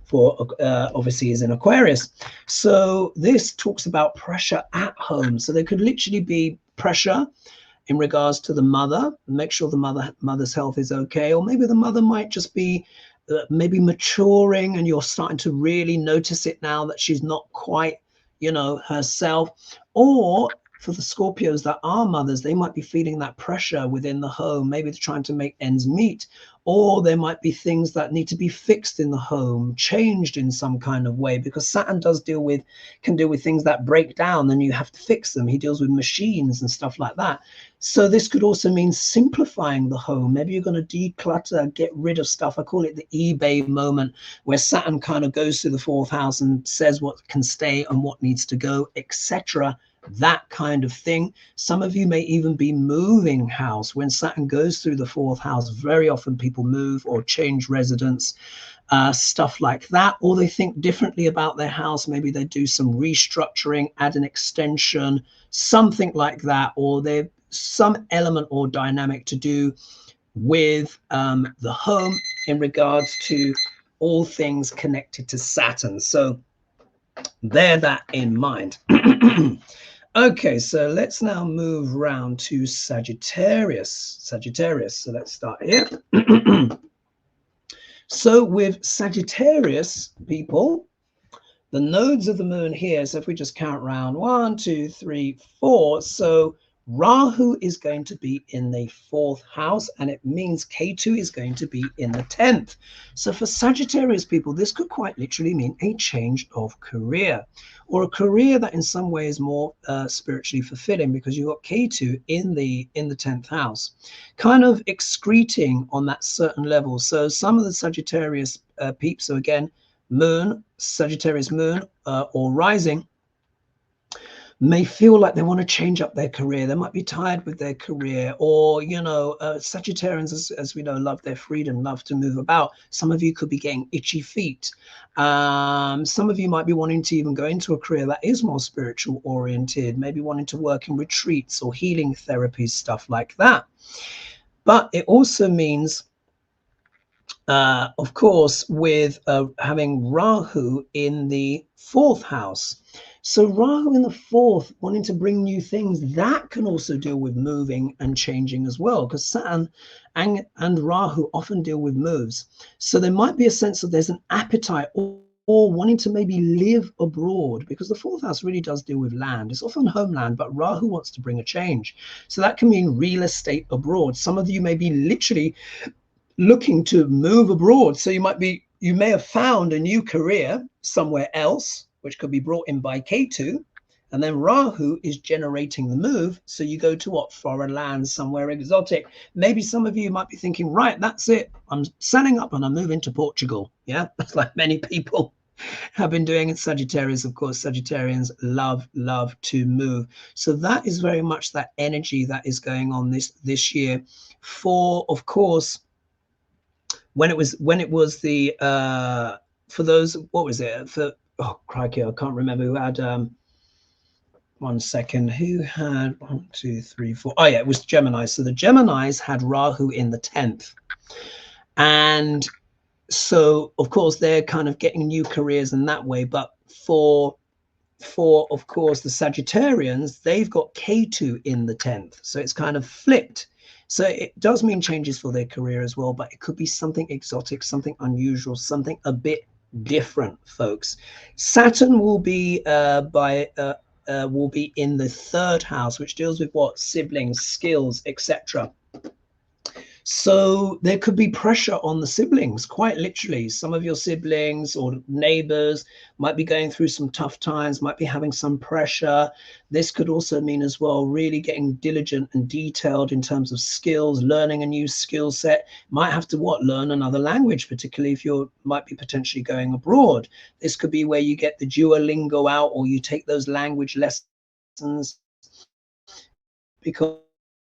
For obviously is in Aquarius. So this talks about pressure at home. So there could literally be pressure in regards to the mother, make sure the mother's health is okay, or maybe the mother might just be maybe maturing and you're starting to really notice it now that she's not quite, you know, herself. Or for the Scorpios that are mothers, they might be feeling that pressure within the home. Maybe they're trying to make ends meet, or there might be things that need to be fixed in the home, changed in some kind of way, because Saturn can deal with things that break down, then you have to fix them. He deals with machines and stuff like that. So this could also mean simplifying the home. Maybe you're going to declutter, get rid of stuff. I call it the eBay moment, where Saturn kind of goes through the 4th house and says what can stay and what needs to go, etc. That kind of thing. Some of you may even be moving house. When Saturn goes through the 4th house, very often people move or change residence. stuff like that, or they think differently about their house. Maybe they do some restructuring, add an extension, something like that, or they've some element or dynamic to do with the home in regards to all things connected to Saturn. So bear that in mind. Okay, so let's now move round to Sagittarius. So let's start here. So with Sagittarius people, the nodes of the moon here, so if we just count round 1, 2, 3, 4, so Rahu is going to be in the 4th house, and it means Ketu is going to be in the 10th. So for Sagittarius people, this could quite literally mean a change of career, or a career that in some way is more spiritually fulfilling, because you've got Ketu in the 10th house, kind of excreting on that certain level. So some of the Sagittarius peeps, so again, moon, Sagittarius moon or rising, may feel like they want to change up their career. They might be tired with their career, or, you know, Sagittarians, as we know, love their freedom, love to move about. Some of you could be getting itchy feet. Some of you might be wanting to even go into a career that is more spiritual oriented, maybe wanting to work in retreats or healing therapies, stuff like that. But it also means, of course, with having Rahu in the 4th house. So Rahu in the 4th, wanting to bring new things, that can also deal with moving and changing as well, because Saturn and Rahu often deal with moves. So there might be a sense of there's an appetite or wanting to maybe live abroad, because the 4th house really does deal with land. It's often homeland, but Rahu wants to bring a change. So that can mean real estate abroad. Some of you may be literally looking to move abroad. So you may have found a new career somewhere else, which could be brought in by Ketu, and then Rahu is generating the move. So you go to what? Foreign lands, somewhere exotic. Maybe some of you might be thinking, right, that's it. I'm selling up and I'm moving to Portugal. Yeah, that's like many people have been doing in Sagittarius. Of course, Sagittarians love to move. So that is very much that energy that is going on this year. For, of course, when it was the for those, what was it, for, oh crikey, I can't remember who had 1 second, who had 1, 2, 3, 4, oh yeah, it was Gemini. So the Geminis had Rahu in the 10th, and so of course they're kind of getting new careers in that way. But for of course the Sagittarians, they've got Ketu in the 10th, so it's kind of flipped. So it does mean changes for their career as well, but it could be something exotic, something unusual, something a bit different, folks. Saturn will be will be in the 3rd house, which deals with what? Siblings, skills, etc. So there could be pressure on the siblings, quite literally. Some of your siblings or neighbors might be going through some tough times, might be having some pressure. This could also mean as well really getting diligent and detailed in terms of skills, learning a new skill set. Might have to learn another language, particularly if you might be potentially going abroad. This could be where you get the Duolingo out, or you take those language lessons, because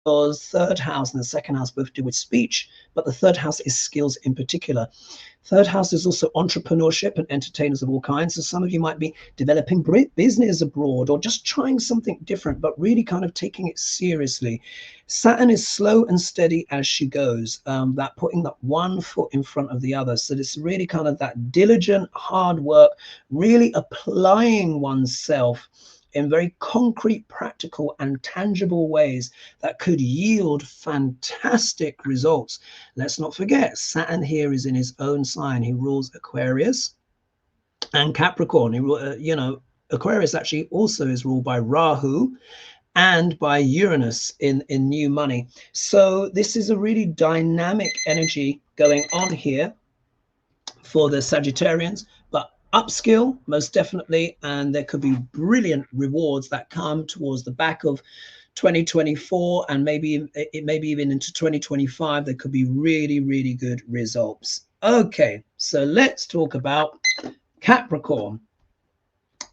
3rd house and the 2nd house both do with speech, but the 3rd house is skills in particular. 3rd house is also entrepreneurship and entertainers of all kinds. So some of you might be developing business abroad, or just trying something different, but really kind of taking it seriously. Saturn is slow and steady as she goes, that putting that one foot in front of the other. So it's really kind of that diligent, hard work, really applying oneself in very concrete, practical, and tangible ways that could yield fantastic results. Let's not forget, Saturn here is in his own sign. He rules Aquarius and Capricorn. Aquarius actually also is ruled by Rahu and by Uranus in new money. So this is a really dynamic energy going on here for the Sagittarians, but upskill most definitely, and there could be brilliant rewards that come towards the back of 2024, and maybe even into 2025. There could be really good results. Okay, so let's talk about Capricorn.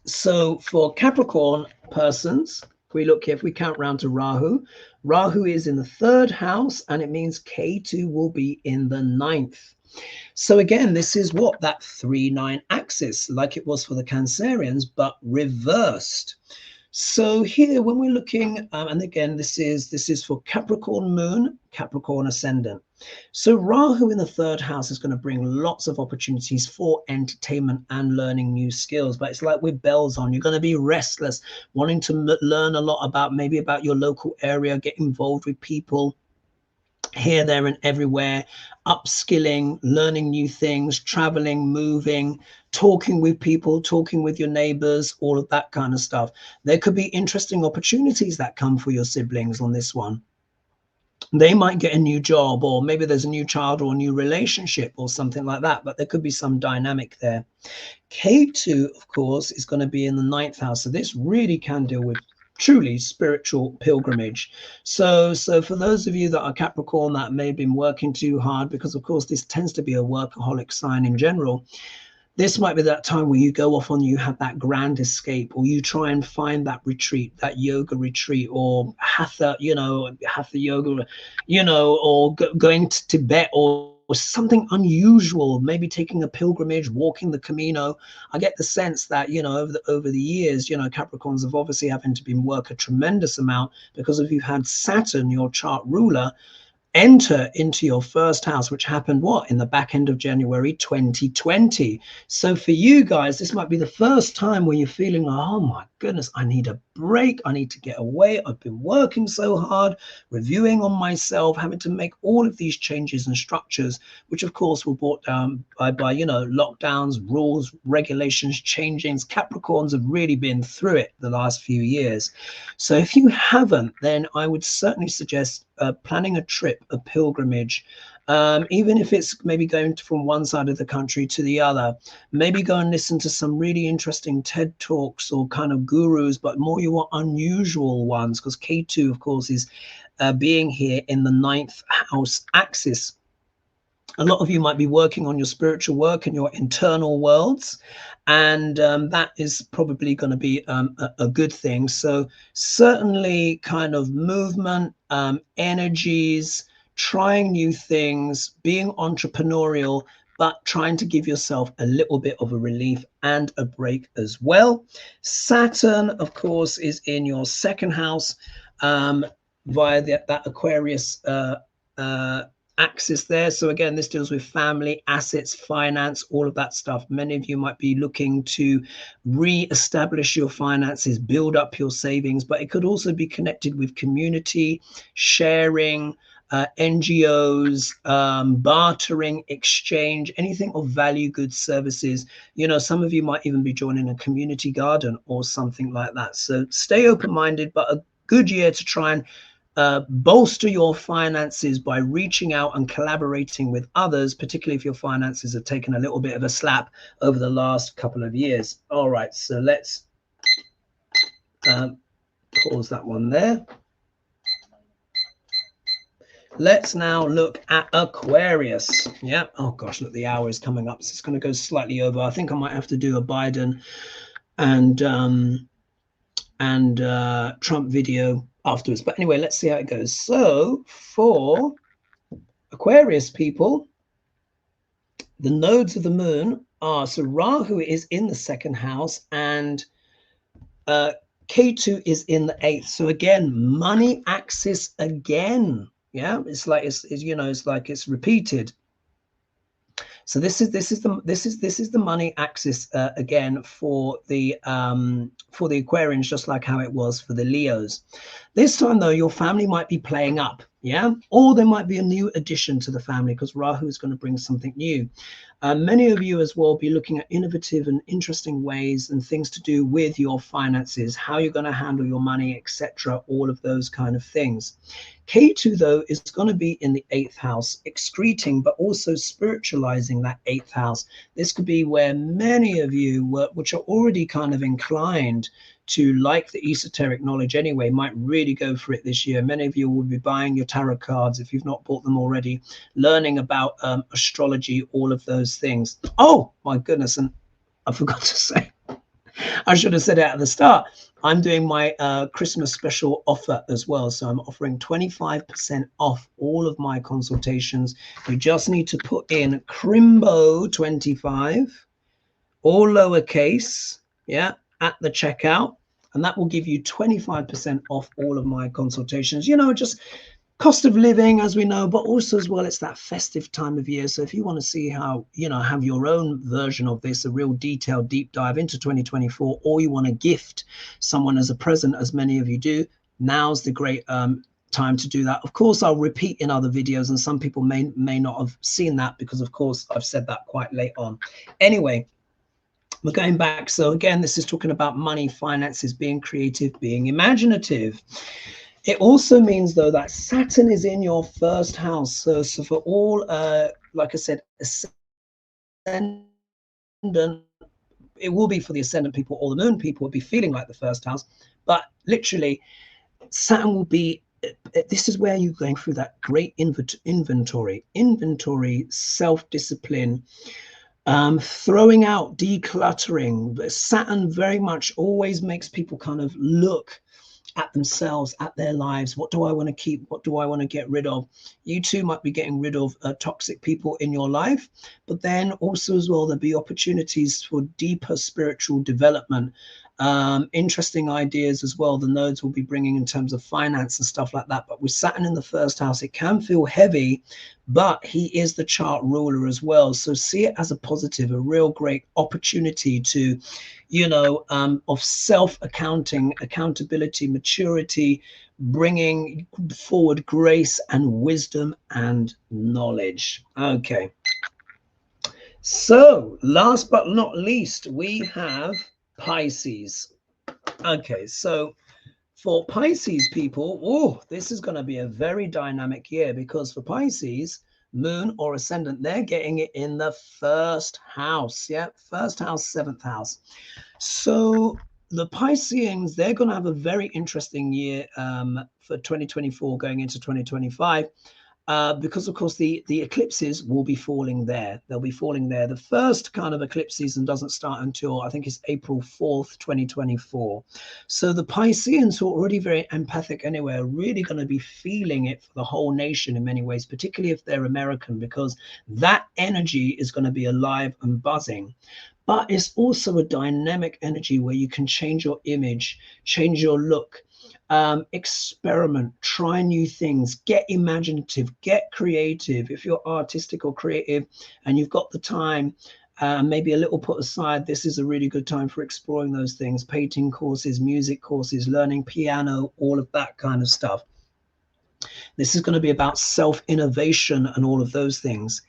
So for Capricorn persons, we look here, if we count round to Rahu is in the 3rd house, and it means K2 will be in the 9th. So again, this is what that 3-9 axis, like it was for the Cancerians, but reversed. So here, when we're looking, and again, this is for Capricorn moon, Capricorn ascendant. So Rahu in the 3rd house is going to bring lots of opportunities for entertainment and learning new skills. But it's like with bells on, you're going to be restless, wanting to learn a lot about maybe about your local area, get involved with people here, there, and everywhere, upskilling, learning new things, traveling, moving, talking with people, talking with your neighbors, all of that kind of stuff. There could be interesting opportunities that come for your siblings on this one. They might get a new job, or maybe there's a new child or a new relationship or something like that, but there could be some dynamic there. K2, of course, is going to be in the 9th house. So this really can deal with truly spiritual pilgrimage. So for those of you that are Capricorn that may have been working too hard, because of course this tends to be a workaholic sign in general, this might be that time where you go off on, you have that grand escape, or you try and find that retreat, that yoga retreat, or hatha, hatha yoga, or going to Tibet, or something unusual, maybe taking a pilgrimage, walking the Camino. I get the sense that, over the years, Capricorns have obviously having to work a tremendous amount, because if you've had Saturn, your chart ruler, enter into your 1st house, which happened in the back end of January 2020. So for you guys, this might be the first time where you're feeling like, oh my goodness, I need a break, I need to get away, I've been working so hard, reviewing on myself, having to make all of these changes and structures, which of course were brought down by lockdowns, rules, regulations, changings. Capricorns have really been through it the last few years. So if you haven't, then I would certainly suggest planning a trip, a pilgrimage, even if it's maybe going from one side of the country to the other. Maybe go and listen to some really interesting TED Talks or kind of gurus, but more your unusual ones, because K2, of course, is being here in the 9th house axis. A lot of you might be working on your spiritual work and your internal worlds, and that is probably going to be a good thing. So certainly kind of movement, energies, trying new things, being entrepreneurial, but trying to give yourself a little bit of a relief and a break as well. Saturn, of course, is in your 2nd house via that Aquarius axis there. So again, this deals with family, assets, finance, all of that stuff. Many of you might be looking to re-establish your finances, build up your savings, but it could also be connected with community, sharing, NGOs, bartering, exchange, anything of value, goods, services. Some of you might even be joining a community garden or something like that. So stay open-minded, but a good year to try and bolster your finances by reaching out and collaborating with others, particularly if your finances have taken a little bit of a slap over the last couple of years. All right, so let's pause that one there. Let's now look at Aquarius. Yeah. Oh gosh, look, the hour is coming up. So it's going to go slightly over. I think I might have to do a Biden and Trump video afterwards. But anyway, let's see how it goes. So for Aquarius people, the nodes of the moon are, so Rahu is in the 2nd house, and K2 is in the 8th. So again, money axis again. Yeah, it's like it's like it's repeated. So this is the money axis again for the Aquarians, just like how it was for the Leos. This time though, your family might be playing up, yeah, or there might be a new addition to the family, because Rahu is going to bring something new. Many of you as well be looking at innovative and interesting ways and things to do with your finances, how you're going to handle your money, etc., all of those kind of things. K2 though is going to be in the 8th house, excreting but also spiritualizing that 8th house. This could be where many of you which are already kind of inclined to like the esoteric knowledge anyway, might really go for it this year. Many of you will be buying your tarot cards if you've not bought them already, learning about astrology, all of those things. Oh my goodness, and I forgot to say, I should have said it at the start. I'm doing my Christmas special offer as well. So I'm offering 25% off all of my consultations. You just need to put in Crimbo25, all lowercase, yeah, at the checkout. And that will give you 25% off all of my consultations. You know, just cost of living, as we know, but also as well, it's that festive time of year. So if you want to see how, you know, have your own version of this, a real detailed deep dive into 2024, or you want to gift someone as a present, as many of you do, now's the great time to do that. Of course, I'll repeat in other videos, and some people may not have seen that because, of course, I've said that quite late on. Anyway, we're going back. So again, this is talking about money, finances, being creative, being imaginative. It also means, though, that Saturn is in your first house. So for all, like I said, ascendant, it will be for the ascendant people, or the moon people will be feeling like the first house. But literally, Saturn will be, this is where you're going through that great inventory, self-discipline, throwing out, decluttering. Saturn very much always makes people kind of look at themselves, at their lives. What do I want to keep? What do I want to get rid of? You too might be getting rid of toxic people in your life, but then also as well, there'll be opportunities for deeper spiritual development. Interesting ideas as well the nodes will be bringing in terms of finance and stuff like that. But with Saturn in the first house, it can feel heavy, but he is the chart ruler as well. So see it as a positive, a real great opportunity to, you know, of self-accounting, accountability, maturity, bringing forward grace and wisdom and knowledge. Okay. So last but not least, we have Pisces. Okay, so for Pisces people, oh, this is going to be a very dynamic year, because for Pisces, moon or ascendant, they're getting it in the first house. Yeah, first house, seventh house. So the Pisceans, they're going to have a very interesting year for 2024 going into 2025. Because of course the eclipses will be falling there. They'll be falling there. The first kind of eclipse season doesn't start until, I think it's April 4th, 2024. So the Pisceans, who are already very empathic anyway, are really going to be feeling it for the whole nation in many ways, particularly if they're American, because that energy is going to be alive and buzzing. But it's also a dynamic energy where you can change your image, change your look, experiment, try new things, get imaginative, get creative. If you're artistic or creative and you've got the time, maybe a little put aside, this is a really good time for exploring those things. Painting courses, music courses, learning piano, all of that kind of stuff. This is going to be about self-innovation and all of those things.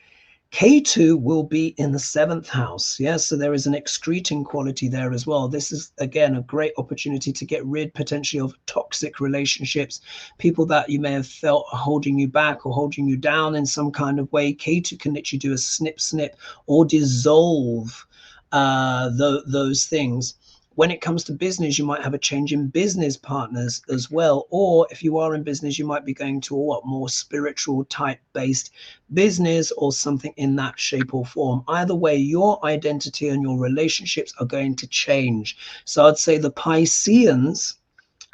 K2 will be in the seventh house. Yeah, so there is an excreting quality there as well. This is, again, a great opportunity to get rid potentially of toxic relationships, people that you may have felt are holding you back or holding you down in some kind of way. K2 can literally do a snip or dissolve those things. When it comes to business, you might have a change in business partners as well. Or if you are in business, you might be going to a more spiritual type based business or something in that shape or form. Either way, your identity and your relationships are going to change. So I'd say the Pisceans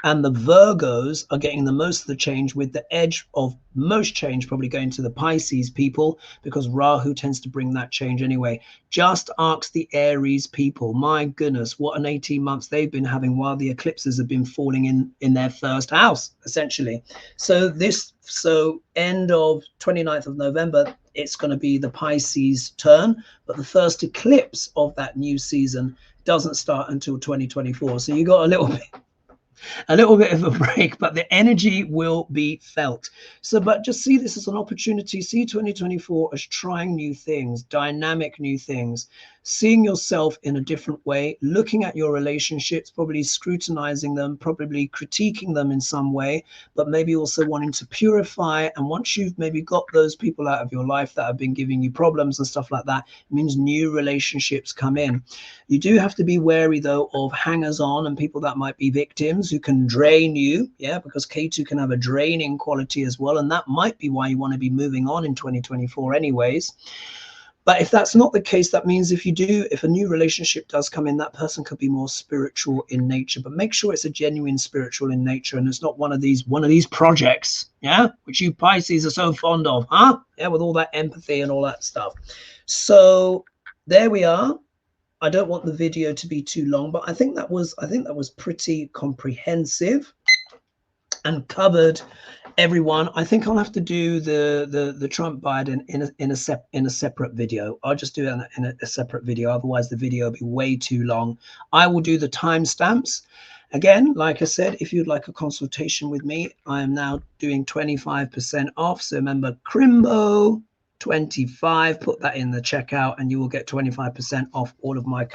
and the Virgos are getting the most of the change, with the edge of most change probably going to the Pisces people, because Rahu tends to bring that change anyway. Just ask the Aries people. My goodness, what an 18 months they've been having while the eclipses have been falling in their first house, essentially. So end of 29th of November, it's going to be the Pisces turn, but the first eclipse of that new season doesn't start until 2024. So you got a little bit of a break, but the energy will be felt. So, but just see this as an opportunity. See 2024 as trying new things, dynamic new things, seeing yourself in a different way, looking at your relationships, probably scrutinizing them, probably critiquing them in some way, but maybe also wanting to purify. And once you've maybe got those people out of your life that have been giving you problems and stuff like that, it means new relationships come in. You do have to be wary, though, of hangers-on and people that might be victims who can drain you, yeah, because K2 can have a draining quality as well, and that might be why you want to be moving on in 2024 anyways. But if that's not the case, that means if a new relationship does come in, that person could be more spiritual in nature. But make sure it's a genuine spiritual in nature, and it's not one of these projects, yeah, which you Pisces are so fond of, huh? Yeah, with all that empathy and all that stuff. So there we are. I don't want the video to be too long, but I think that was pretty comprehensive and covered everyone. I think I'll have to do the Trump Biden in a separate video. I'll just do it in a separate video. Otherwise, the video will be way too long. I will do the timestamps. Again, like I said, if you'd like a consultation with me, I am now doing 25% off. So remember, Crimbo 25, put that in the checkout and you will get 25% off all of my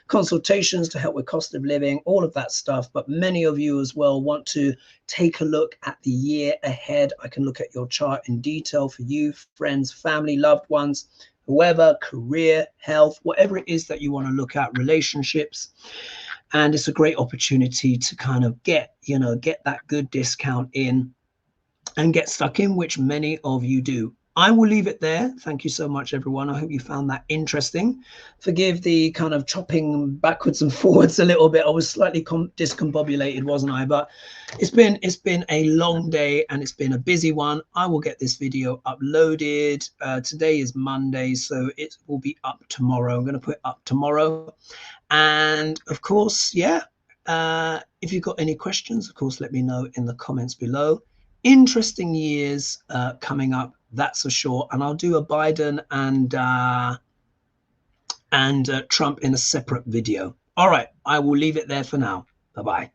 consultations to help with cost of living, all of that stuff. But many of you as well want to take a look at the year ahead. I can look at your chart in detail for you, friends, family, loved ones, whoever, career, health, whatever it is that you want to look at, relationships. And it's a great opportunity to kind of get that good discount in and get stuck in, which many of you do. I will leave it there. Thank you so much, everyone. I hope you found that interesting. Forgive the kind of chopping backwards and forwards a little bit. I was slightly discombobulated, wasn't I? But it's been a long day and it's been a busy one. I will get this video uploaded. Today is Monday, so it will be up tomorrow. I'm going to put it up tomorrow. And of course, yeah, if you've got any questions, of course, let me know in the comments below. Interesting years coming up, that's for sure. And I'll do a Biden and Trump in a separate video. All right, I will leave it there for now. Bye-bye.